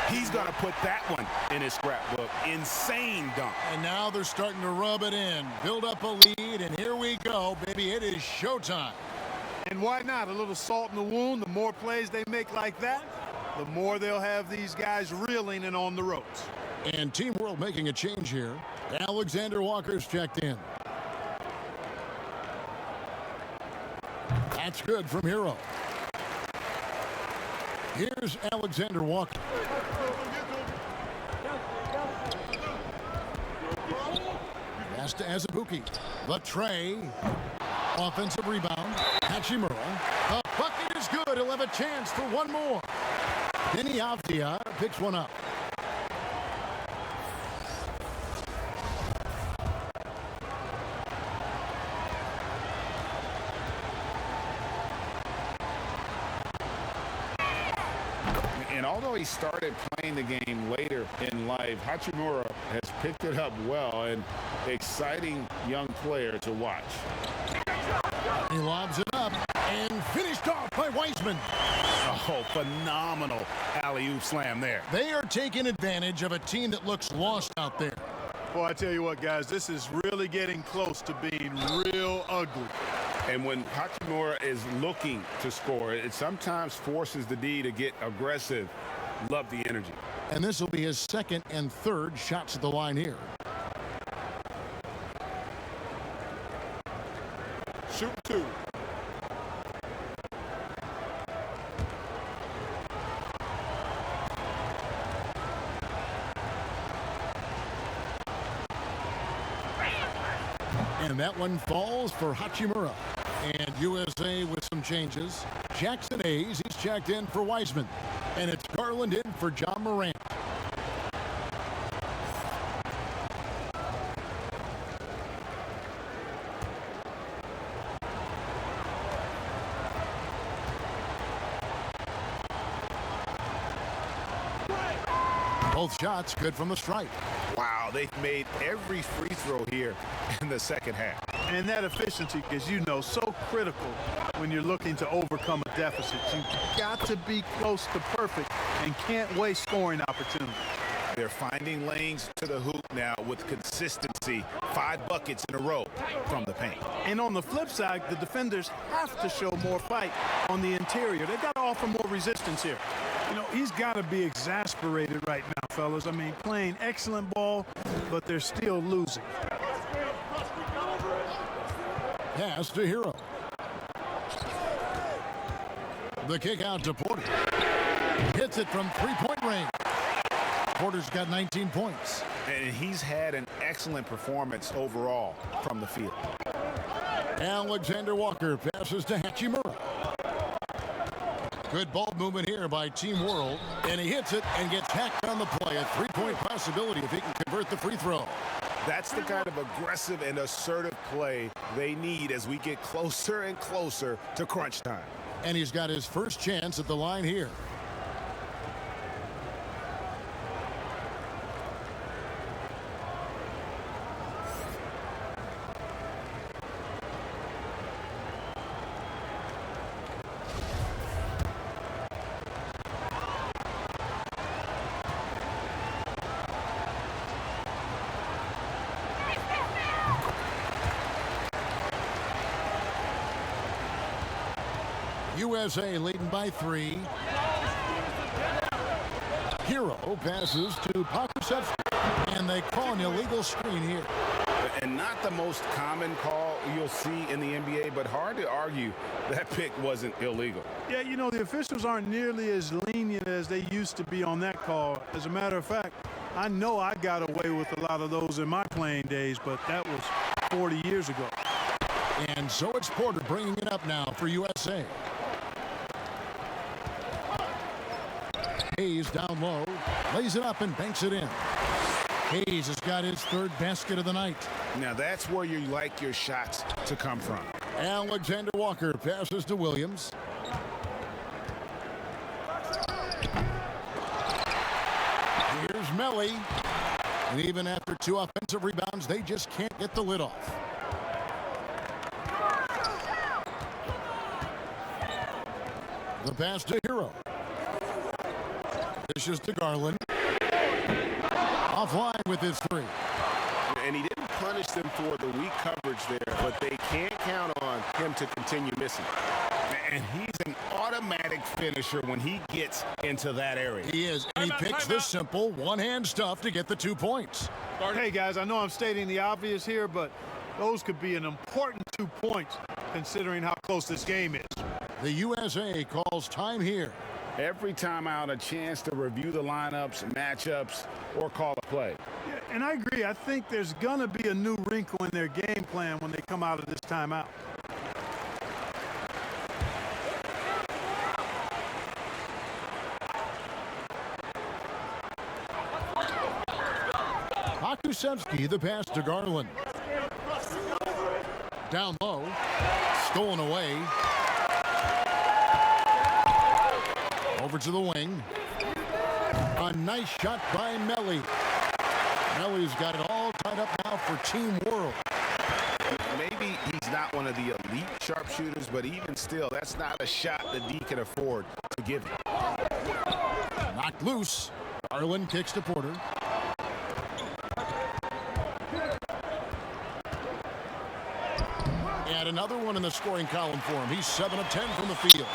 He's going to put that one in his scrapbook. Insane dunk. And now they're starting to rub it in. Build up a lead, and here we go, baby. It is showtime. And why not? A little salt in the wound. The more plays they make like that, the more they'll have these guys reeling and on the ropes. And Team World making a change here. Alexander Walker's checked in. That's good from Hero. Here's Alexander Walker. Pass to Azubuike. The tray. Offensive rebound. Hachimura. The bucket is good. He'll have a chance for one more. Denny Avdia picks one up. And although he started playing the game later in life, Hachimura has picked it up well, and exciting young player to watch. He lobs it up and finished off by Wiseman. Oh, phenomenal alley-oop slam there. They are taking advantage of a team that looks lost out there. Boy, I tell you what, guys, this is really getting close to being real ugly. And when Hachimura is looking to score, it sometimes forces the D to get aggressive. Love the energy. And this will be his second and third shots at the line here. Shoot two. And that one falls for Hachimura. And USA with some changes. Jackson Hayes, he's checked in for Wiseman. And it's Garland in for John Morant. Both shots good from the stripe. Wow, they've made every free throw here in the second half. And that efficiency, as you know, so critical when you're looking to overcome a deficit. You've got to be close to perfect and can't waste scoring opportunities. They're finding lanes to the hoop now with consistency. 5 buckets in a row from the paint. And on the flip side, the defenders have to show more fight on the interior. They've got to offer more resistance here. You know, he's got to be exasperated right now, fellas. I mean, playing excellent ball, but they're still losing. Pass to Hero. The kick out to Porter. Hits it from three-point range. Porter's got 19 points. And he's had an excellent performance overall from the field. Alexander Walker passes to Hachimura. Good ball movement here by Team World. And he hits it and gets hacked on the play. A three-point possibility if he can convert the free throw. That's the kind of aggressive and assertive play they need as we get closer and closer to crunch time. And he's got his first chance at the line here. USA leading by 3. Hero passes to Pokusevski, and they call an illegal screen here. And not the most common call you'll see in the NBA, but hard to argue that pick wasn't illegal. Yeah, you know, the officials aren't nearly as lenient as they used to be on that call. As a matter of fact, I know I got away with a lot of those in my playing days, but that was 40 years ago. And so it's Porter bringing it up now for USA. Hayes down low, lays it up and banks it in. Hayes has got his third basket of the night. Now that's where you like your shots to come from. Alexander Walker passes to Williams. Here's Melly. And even after 2 offensive rebounds, they just can't get the lid off. The pass to Hero. Dishes to Garland. Offline with his 3. And he didn't punish them for the weak coverage there, but they can't count on him to continue missing. And he's an automatic finisher when he gets into that area. He is, and he picks the simple one-hand stuff to get the 2 points. Hey, guys, I know I'm stating the obvious here, but those could be an important 2 points considering how close this game is. The USA calls time here. Every timeout, a chance to review the lineups, matchups, or call a play. Yeah, and I agree. I think there's going to be a new wrinkle in their game plan when they come out of this timeout. Pakusevsky, the pass to Garland. Down low, stolen away. Over to the wing. A nice shot by Melly. Melly's got it all tied up now for Team World. Maybe he's not one of the elite sharpshooters, but even still, that's not a shot that D can afford to give him. Knocked loose. Garland kicks to Porter. And another one in the scoring column for him. He's 7 of 10 from the field.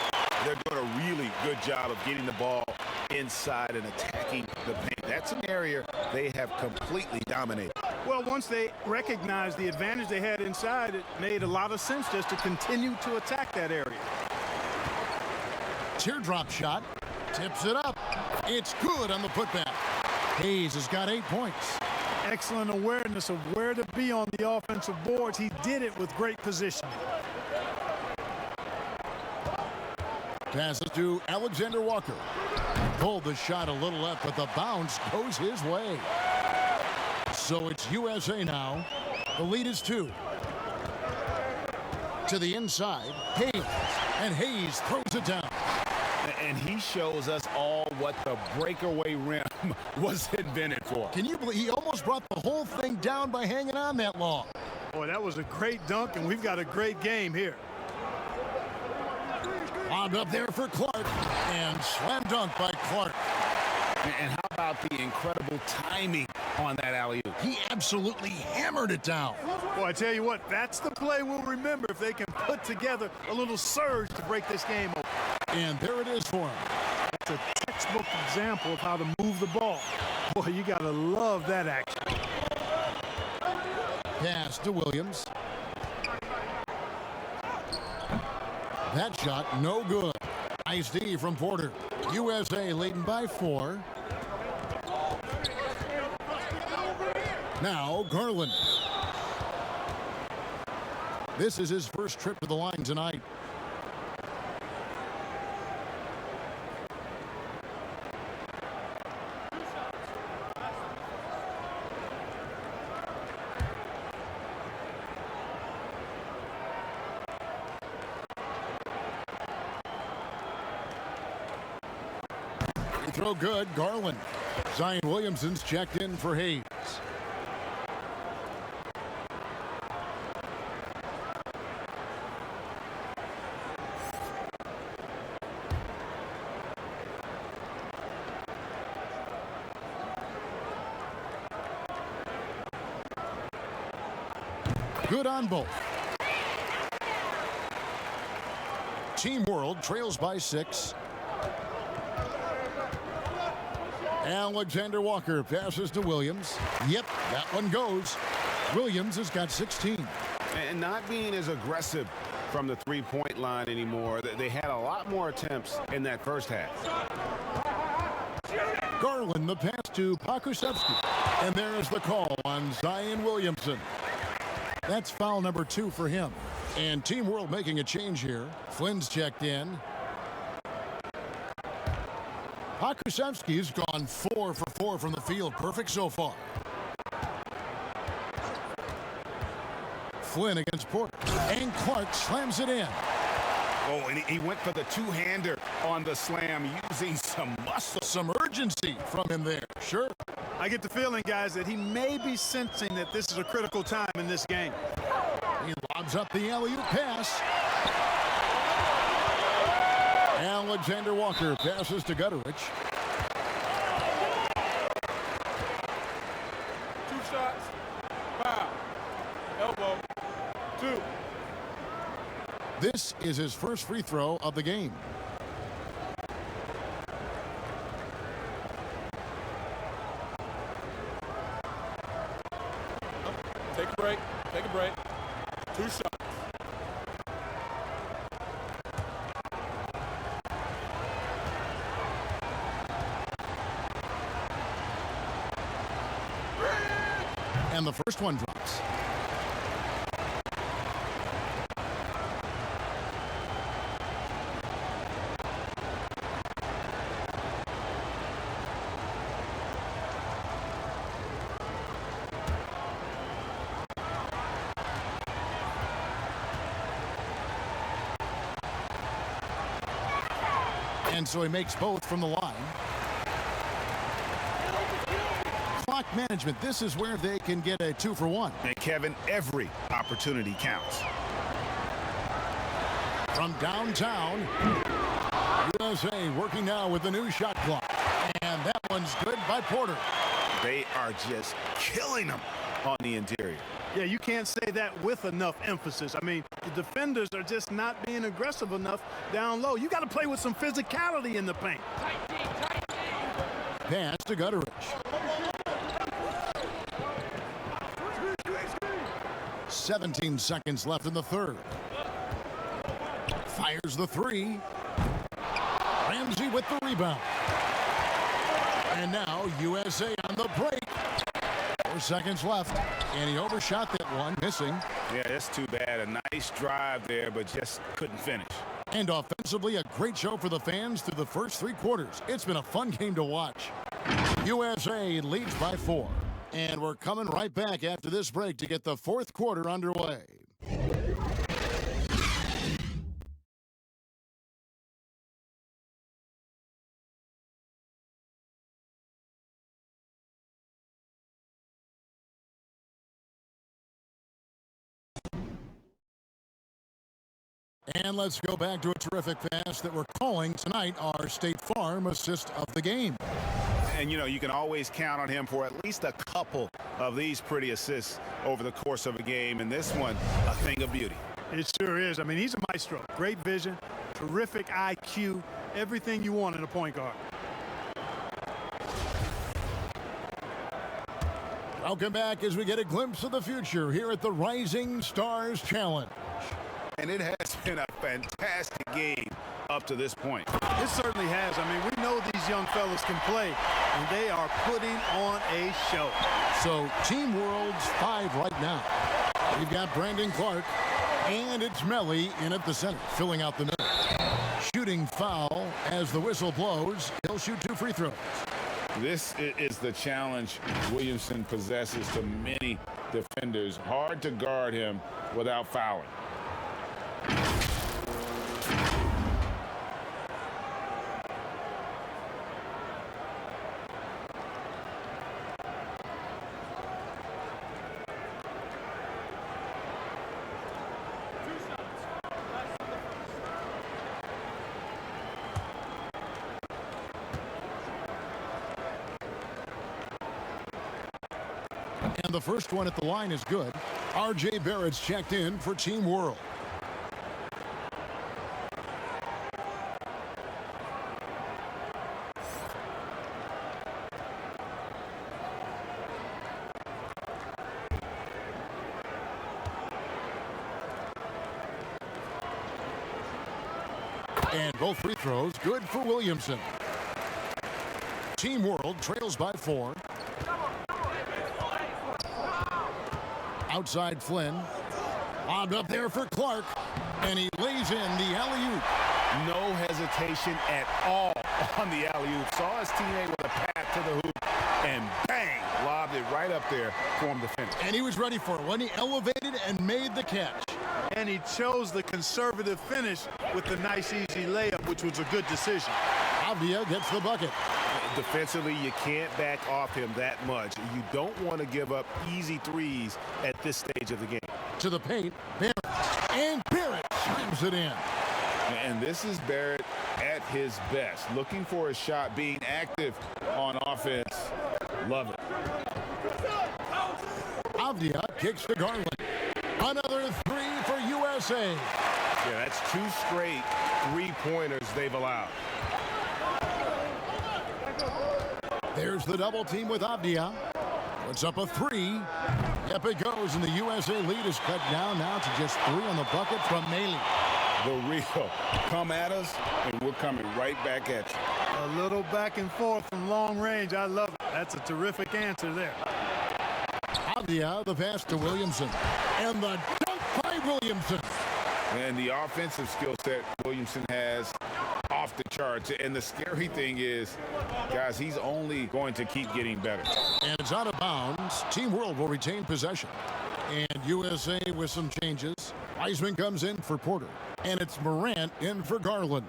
They're doing a really good job of getting the ball inside and attacking the paint. That's an area they have completely dominated. Well, once they recognized the advantage they had inside, it made a lot of sense just to continue to attack that area. Teardrop shot. Tips it up. It's good on the putback. Hayes has got 8 points. Excellent awareness of where to be on the offensive boards. He did it with great positioning. Passes to Alexander Walker. Pulled the shot a little left, but the bounce goes his way. So it's USA now. The lead is 2. To the inside, Hayes. And Hayes throws it down. And he shows us all what the breakaway rim was invented for. Can you believe he almost brought the whole thing down by hanging on that long? Boy, that was a great dunk, and we've got a great game here. Lobbed up there for Clark, and slam dunk by Clark. And how about the incredible timing on that alley-oop? He absolutely hammered it down. Boy, I tell you what, that's the play we'll remember if they can put together a little surge to break this game open. And there it is for him. It's a textbook example of how to move the ball. Boy, you got to love that action. Pass to Williams. That shot, no good. Nice D from Porter. USA leading by 4. Now Garland. This is his first trip to the line tonight. Throw good, Garland. Zion Williamson's checked in for Hayes. Good on both. Team World trails by 6. Alexander Walker passes to Williams. Yep, that one goes. Williams has got 16. And not being as aggressive from the three-point line anymore. They had a lot more attempts in that first half. Garland, the pass to Pakusevsky. And there's the call on Zion Williamson. That's foul number 2 for him. And Team World making a change here. Flynn's checked in. Pakusevsky's gone 4 for 4 from the field. Perfect so far. Flynn against Porter. And Clark slams it in. Oh, and he went for the two-hander on the slam, using some muscle. Some urgency from him there. Sure. I get the feeling, guys, that he may be sensing that this is a critical time in this game. He lobs up the alley-oop pass. Alexander Walker passes to Gutterich. 2 shots. Foul. Elbow. 2. This is his first free throw of the game. Take a break. Take a break. 2 shots. And the first one drops. And so he makes both from the line. Clock management, this is where they can get a 2-for-1. And Kevin, every opportunity counts. From downtown, USA working now with the new shot clock. And that one's good by Porter. They are just killing them on the interior. Yeah, you can't say that with enough emphasis. I mean, the defenders are just not being aggressive enough down low. You got to play with some physicality in the paint. Pass to Gutteridge. 17 seconds left in the third. Fires the three. Ramsey with the rebound. And now USA on the break. 4 seconds left, and he overshot that one, missing. Yeah, that's too bad. A nice drive there, but just couldn't finish. And offensively, a great show for the fans through the first 3 quarters. It's been a fun game to watch. USA leads by 4. And we're coming right back after this break to get the 4th quarter underway. And let's go back to a terrific pass that we're calling tonight our State Farm assist of the game. And, you know, you can always count on him for at least a couple of these pretty assists over the course of a game. And this one, a thing of beauty. It sure is. I mean, he's a maestro. Great vision, terrific IQ, everything you want in a point guard. Welcome back as we get a glimpse of the future here at the Rising Stars Challenge. And it has been a fantastic game up to this point. It certainly has. I mean, we know these young fellas can play, and they are putting on a show. So Team World's 5 right now. We've got Brandon Clark, and it's Melly in at the center, filling out the middle. Shooting foul as the whistle blows. He'll shoot 2 free throws. This is the challenge Williamson possesses to many defenders. Hard to guard him without fouling. And the first one at the line is good. R.J. Barrett's checked in for Team World. And both free throws good for Williamson. Team World trails by 4. Outside Flynn. Lobbed up there for Clark. And he lays in the alley-oop. No hesitation at all on the alley-oop. Saw his teammate with a pass to the hoop. And bang! Lobbed it right up there for him to finish. And he was ready for it when he elevated and made the catch. And he chose the conservative finish with the nice, easy layup, which was a good decision. Avdia gets the bucket. Defensively, you can't back off him that much. You don't want to give up easy threes at this stage of the game. To the paint, Barrett. And Barrett slams it in. And this is Barrett at his best. Looking for a shot, being active on offense. Love it. Avdia kicks to Garland. Another 3 for USA. Yeah, that's 2 straight 3-pointers they've allowed. There's the double team with Avdia. Puts up a 3. Yep, it goes, and the USA lead is cut down now to just 3 on the bucket from Maley. The real. Come at us, and we're coming right back at you. A little back and forth from long range. I love it. That's a terrific answer there. Avdia, the pass to Williamson. And the dunk by Williamson. And the offensive skill set Williamson has off the charts. And the scary thing is, guys, he's only going to keep getting better. And it's out of bounds. Team World will retain possession. And USA with some changes. Wiseman comes in for Porter. And it's Morant in for Garland.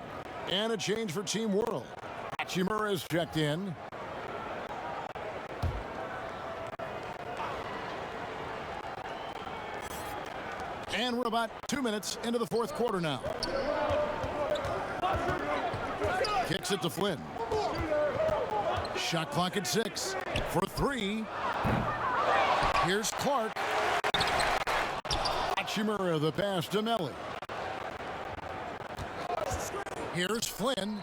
And a change for Team World. Hachimura is checked in. And we're about 2 minutes into the fourth quarter now. Kicks it to Flynn. Shot clock at 6. For 3. Here's Clark. Hachimura, the pass to Melly. Here's Flynn.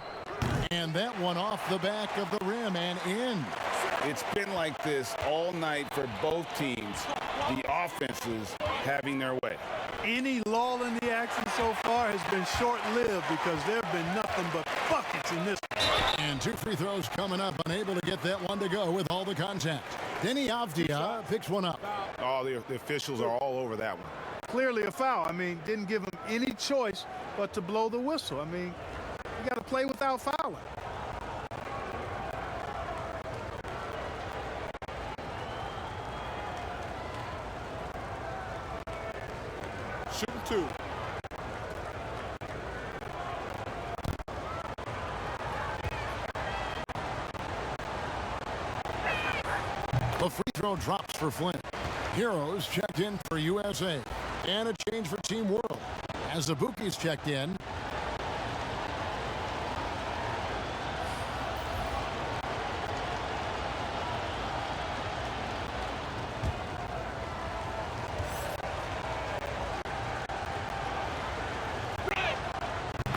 And that one off the back of the rim and in. It's been like this all night for both teams. The offenses having their way. Any lull in the action so far has been short-lived because there have been nothing but buckets in this. And 2 free throws coming up, unable to get that one to go with all the contact. Denny Avdia picks one up. Oh, the officials are all over that one. Clearly a foul. I mean, didn't give him any choice but to blow the whistle. I mean, you got to play without fouling. Shoot 2. The free throw drops for Flynn. Heroes checked in for USA. And a change for Team World. As the Bookies checked in.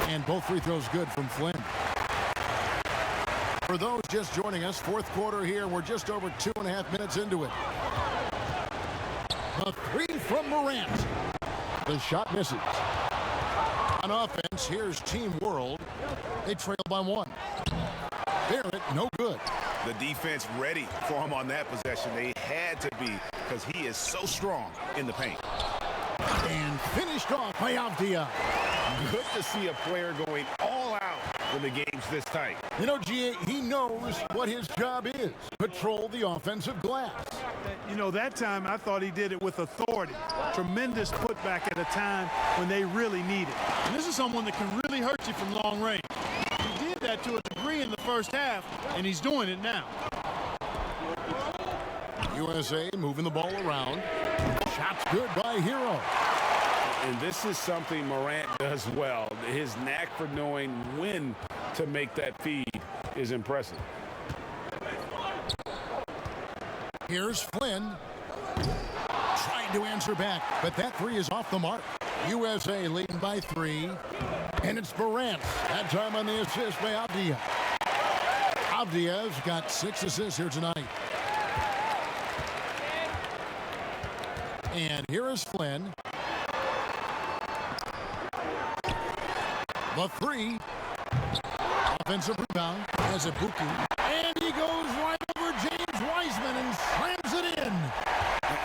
And both free throws good from Flynn. For those just joining us, fourth quarter here. We're just over 2.5 minutes into it. A 3 from Morant. The shot misses. On offense, here's Team World. They trail by 1. Barrett, no good. The defense ready for him on that possession. They had to be because he is so strong in the paint. And finished off by Avdia. Good to see a player going all out when the game's this tight. You know, G.A., he knows what his job is. Patrol the offensive glass. You know, that time I thought he did it with authority. Tremendous putback at a time when they really need it. And this is someone that can really hurt you from long range. He did that to a degree in the first half, and he's doing it now. USA moving the ball around. Shots good by Hero. And this is something Morant does well. His knack for knowing when to make that feed is impressive. Here's Flynn. Trying to answer back, but that 3 is off the mark. USA leading by 3. And it's Morant. That time on the assist by Avdia. Avdia's got 6 assists here tonight. And here is Flynn. The 3. Offensive rebound as a Buki. And he goes right over James Wiseman and slams it in.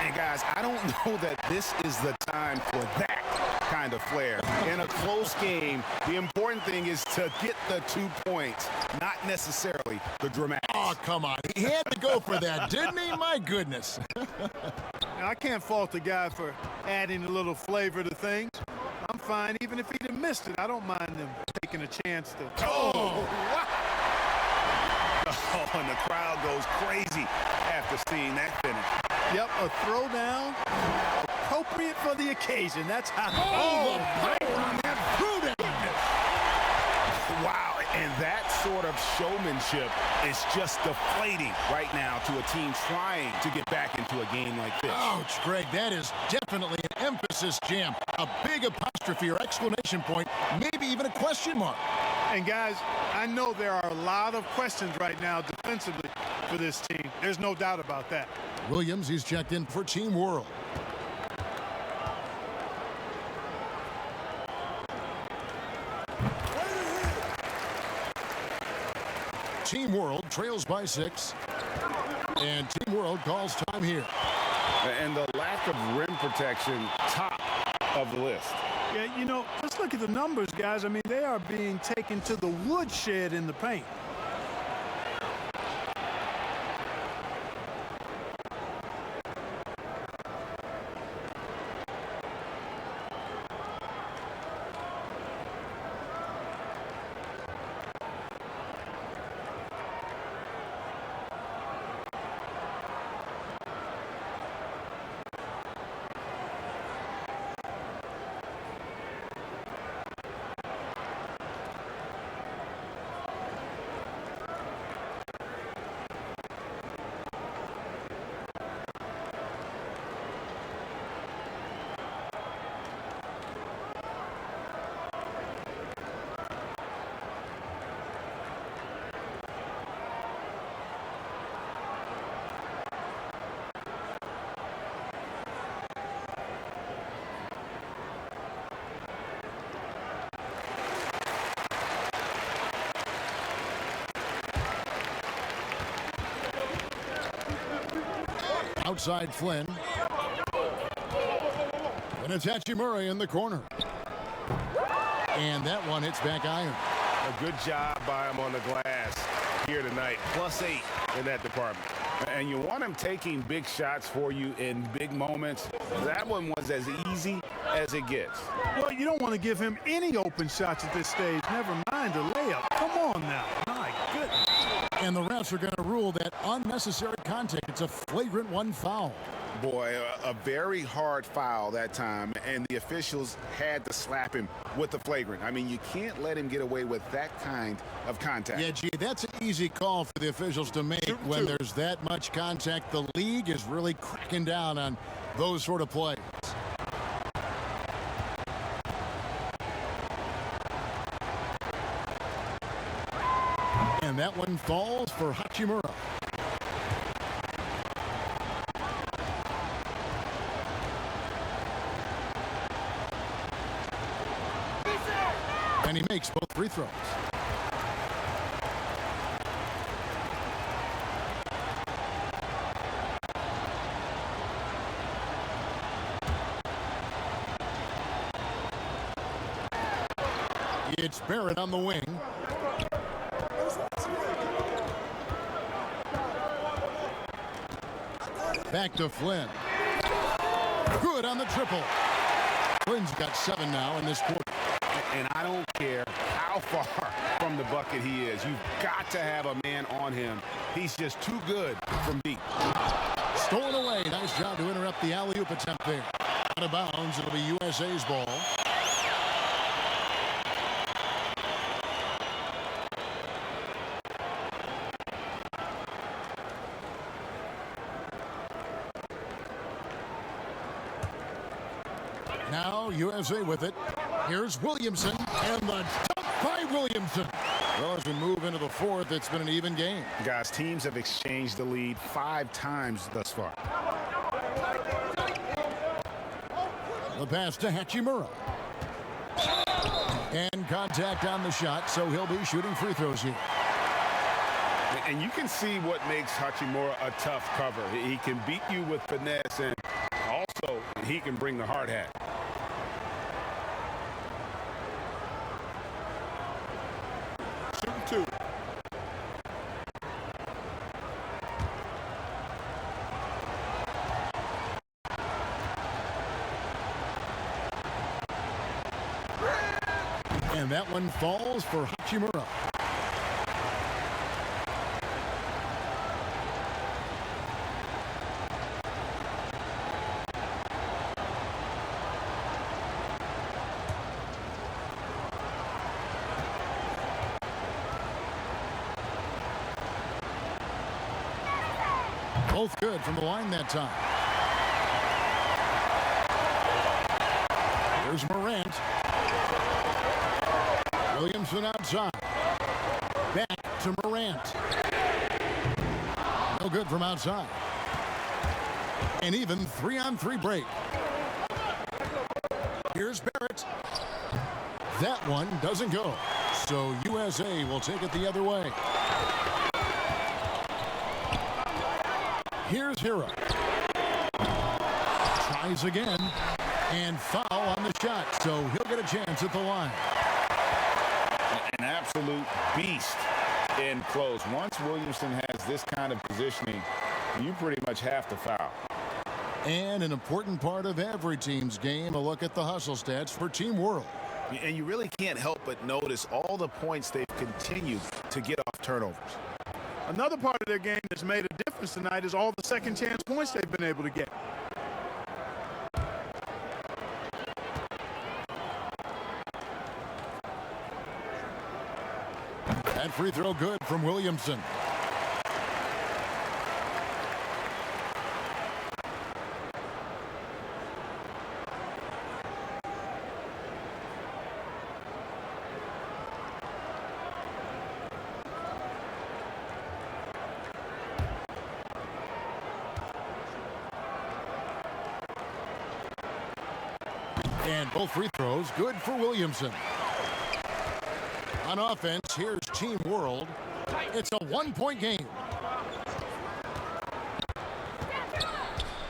And guys, I don't know that this is the time for that kind of flair. In a close game, the important thing is to get the 2 points, not necessarily the dramatic. Oh, come on. He had to go for that, didn't he? My goodness. Now, I can't fault the guy for adding a little flavor to things. I'm fine. Even if he'd have missed it, I don't mind them taking a chance to. Oh, and the crowd goes crazy after seeing that finish. Yep, a throwdown appropriate for the occasion. That's how. Oh, the power on that prudent. Wow, and that sort of showmanship is just deflating right now to a team trying to get back into a game like this. Ouch, Greg, that is definitely an emphasis jam. A big apostrophe or exclamation point, maybe even a question mark. And guys, I know there are a lot of questions right now defensively for this team. There's no doubt about that. Williams, he's checked in for Team World. Team World trails by 6. And Team World calls time here. And the lack of rim protection, top of the list. Yeah, you know, just look at the numbers, guys. I mean, they are being taken to the woodshed in the paint. Outside Flynn. And it's Hachimura in the corner. And that one hits back iron. A good job by him on the glass here tonight. +8 in that department. And you want him taking big shots for you in big moments. That one was as easy as it gets. Well, you don't want to give him any open shots at this stage. Never mind a layup. Come on now. My goodness. And the refs are going to rule that unnecessary contact. It's a flagrant 1 foul. Boy, a very hard foul that time, and the officials had to slap him with the flagrant. I mean, you can't let him get away with that kind of contact. Yeah, gee, that's an easy call for the officials to make when there's that much contact. The league is really cracking down on those sort of plays. And that one falls for Hachimura. And he makes both free throws. It's Barrett on the wing. Back to Flynn. Good on the triple. Flynn's got 7 now in this quarter. And I don't care how far from the bucket he is. You've got to have a man on him. He's just too good from deep. Stolen away. Nice job to interrupt the alley-oop attempt there. Out of bounds. It'll be USA's ball. Now USA with it. Here's Williamson, and the dunk by Williamson. Well, as we move into the fourth, it's been an even game. Guys, teams have exchanged the lead 5 times thus far. The pass to Hachimura. And contact on the shot, so he'll be shooting free throws here. And you can see what makes Hachimura a tough cover. He can beat you with finesse, and also he can bring the hard hat. Shooting 2. And that one falls for Hachimura. Both good from the line that time. Here's Morant. Williamson outside. Back to Morant. No good from outside. And even 3-on-3 break. Here's Barrett. That one doesn't go. So USA will take it the other way. Here's Hero. Tries again. And foul on the shot, so he'll get a chance at the line. An absolute beast in close. Once Williamson has this kind of positioning, you pretty much have to foul. And an important part of every team's game, a look at the hustle stats for Team World. And you really can't help but notice all the points they've continued to get off turnovers. Another part of their game that's made a difference tonight is all the second chance points they've been able to get. That free throw good from Williamson. And both free throws good for Williamson. On offense, here's Team World. It's a one-point game.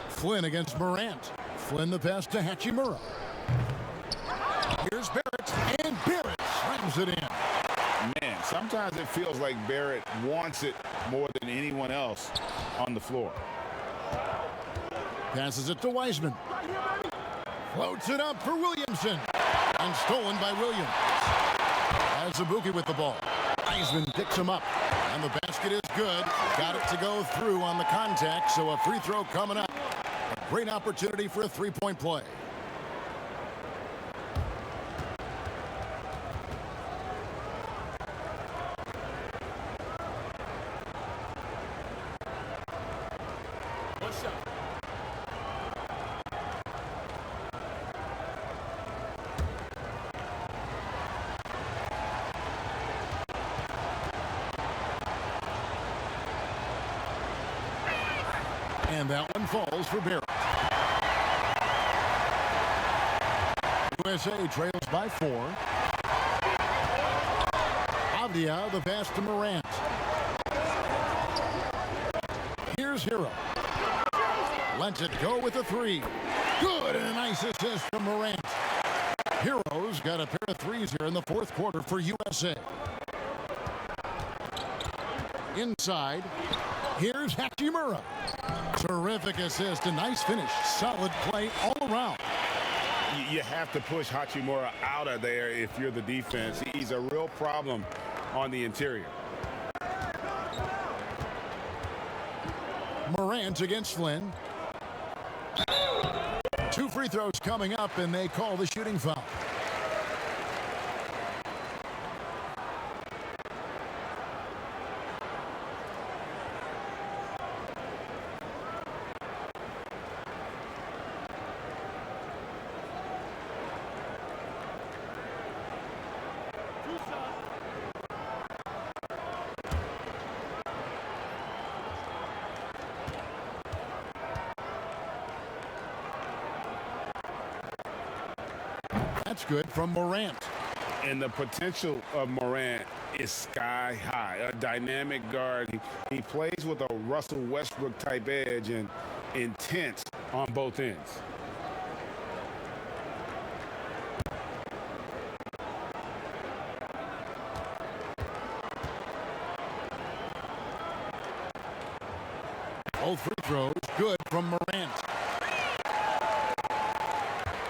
Flynn against Morant. Flynn the pass to Hachimura. Here's Barrett, and Barrett slams it in. Man, sometimes it feels like Barrett wants it more than anyone else on the floor. Passes it to Wiseman. Floats it up for Williamson. And stolen by Williams. Azubuike with the ball. Wiseman picks him up. And the basket is good. Got it to go through on the contact, so a free throw coming up. A great opportunity for a three-point play. And that one falls for Barrett. USA trails by 4. Avdia the pass to Morant. Here's Hero. Lets it go with a 3. Good, and a nice assist from Morant. Hero's got a pair of threes here in the fourth quarter for USA. Inside, here's Hachimura. Terrific assist, a nice finish. Solid play all around. You have to push Hachimura out of there if you're the defense. He's a real problem on the interior. Morant against Flynn. 2 free throws coming up, and they call the shooting foul. That's good from Morant. And the potential of Morant is sky high. A dynamic guard. He plays with a Russell Westbrook type edge and intense on both ends. Both free throws good from Morant.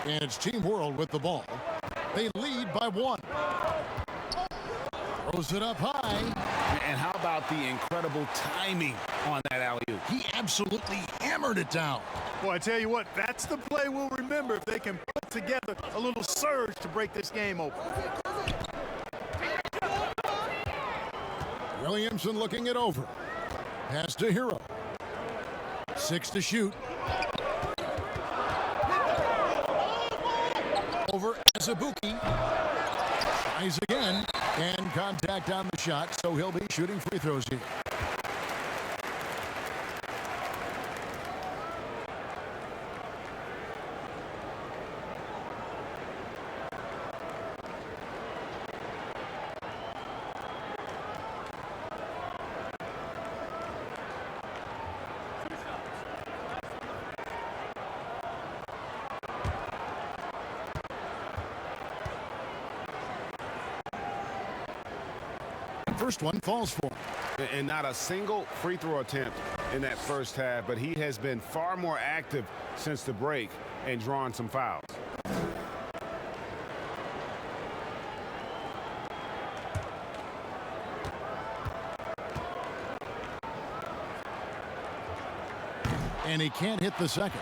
And it's Team World with the ball. They lead by 1. Throws it up high. And how about the incredible timing on that alley-oop? He absolutely hammered it down. Boy, I tell you what, that's the play we'll remember if they can put together a little surge to break this game open. Williamson looking it over. Pass to Hero. 6 to shoot. Over Azubuike. Tries again. And contact on the shot, so he'll be shooting free throws here. first one falls for him. And not a single free throw attempt in that first half, but he has been far more active since the break and drawn some fouls. And he can't hit the second.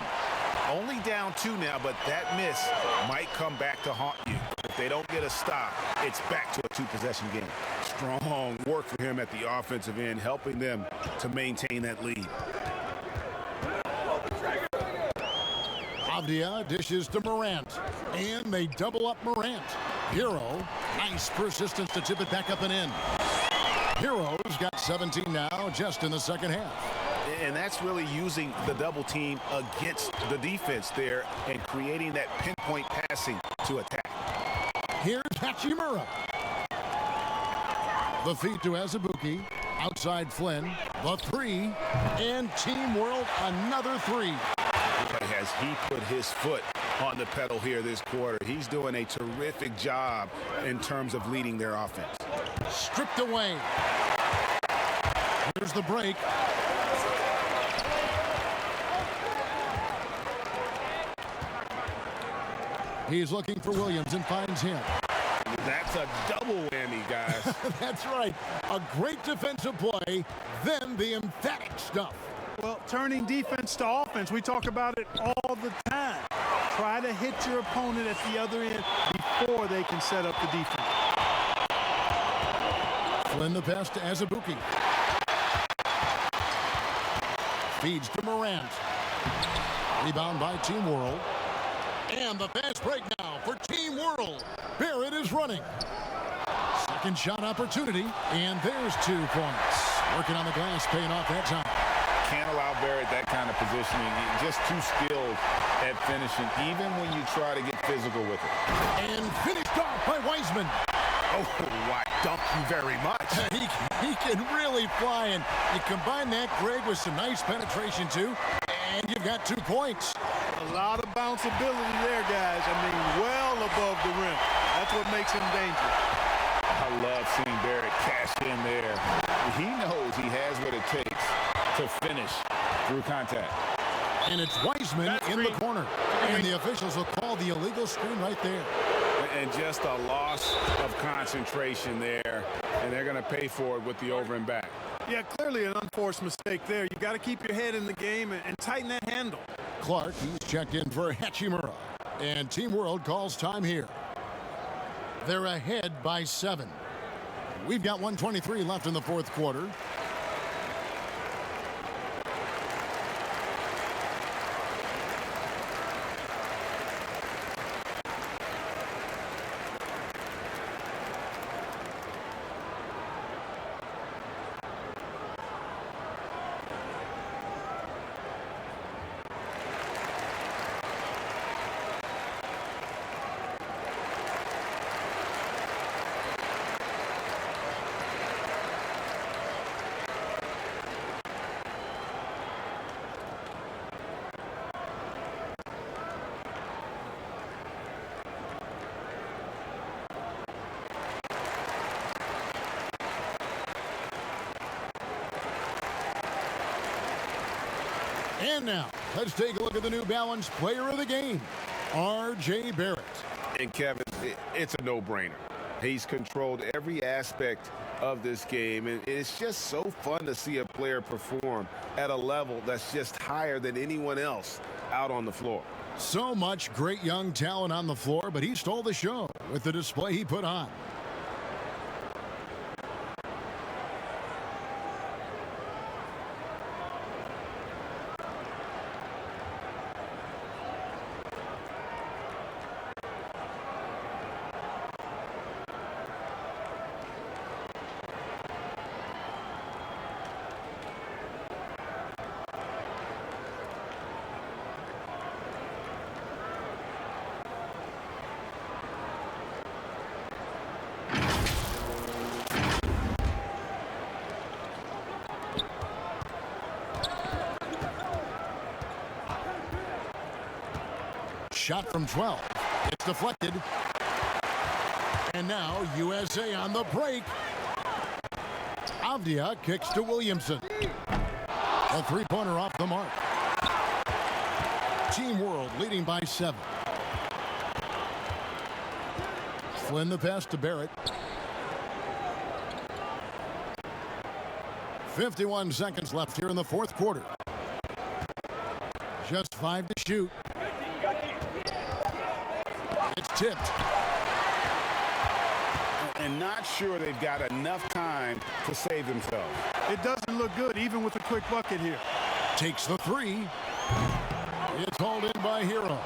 Only down 2 now, but that miss might come back to haunt you. If they don't get a stop, it's back to a 2-possession game. Strong work for him at the offensive end, helping them to maintain that lead. Avdia dishes to Morant, and they double up Morant. Hero, nice persistence to tip it back up and in. Hero's got 17 now just in the second half. And that's really using the double team against the defense there and creating that pinpoint passing to attack. Here's Hachimura. The feed to Azubuike. Outside Flynn. The 3. And Team World another 3. Boy, has he put his foot on the pedal here this quarter. He's doing a terrific job in terms of leading their offense. Stripped away. Here's the break. He's looking for Williams and finds him. That's a double whammy, guys. That's right. A great defensive play, then the emphatic stuff. Well, turning defense to offense, we talk about it all the time. Try to hit your opponent at the other end before they can set up the defense. Flynn the pass to Azubuike. Feeds to Morant. Rebound by Team World. And the fast break now for Team World. Barrett is running. Second shot opportunity, and there's 2 points. Working on the glass, paying off that time. Can't allow Barrett that kind of positioning. Just too skilled at finishing, even when you try to get physical with it. And finished off by Wiseman. Oh, why, thank you very much. He can really fly, and you combine that, Greg, with some nice penetration, too, and you've got 2 points. A lot of bounceability there, guys. I mean, well above the rim. That's what makes him dangerous. I love seeing Barrett cash in there. He knows he has what it takes to finish through contact. And it's Wiseman in the corner. And the officials will call the illegal screen right there. And just a loss of concentration there. And they're going to pay for it with the over and back. Yeah, clearly an unforced mistake there. You got to keep your head in the game and tighten that handle. Clark, he's checked in for Hachimura. And Team World calls time here. They're ahead by 7. We've got 1:23 left in the fourth quarter. And now, let's take a look at the New Balance player of the game, R.J. Barrett. And Kevin, it's a no-brainer. He's controlled every aspect of this game, and it's just so fun to see a player perform at a level that's just higher than anyone else out on the floor. So much great young talent on the floor, but he stole the show with the display he put on. Shot from 12. It's deflected. And now USA on the break. Avdia kicks to Williamson. A three-pointer off the mark. Team World leading by 7. Flynn the pass to Barrett. 51 seconds left here in the fourth quarter. Just 5 to shoot. It's tipped. And not sure they've got enough time to save themselves. It doesn't look good, even with a quick bucket here. Takes the three. It's hauled in by Hero.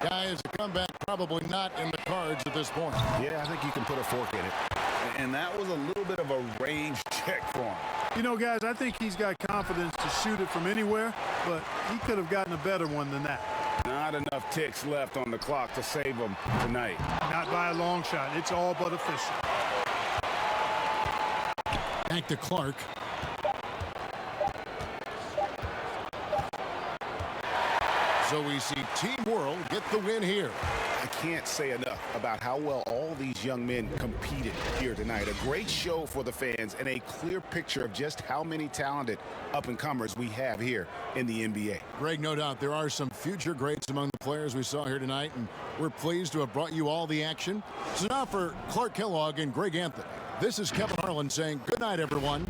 Guys, a comeback probably not in the cards at this point. Yeah, I think you can put a fork in it. And that was a little bit of a range check for him. You know, guys, I think he's got confidence to shoot it from anywhere, but he could have gotten a better one than that. Not enough ticks left on the clock to save him tonight. Not by a long shot. It's all but official. Back to Clark. So we see Team World get the win here. I can't say enough about how well all these young men competed here tonight. A great show for the fans and a clear picture of just how many talented up-and-comers we have here in the NBA. Greg, no doubt there are some future greats among the players we saw here tonight, and we're pleased to have brought you all the action. So now for Clark Kellogg and Greg Anthony, this is Kevin Harlan saying good night, everyone.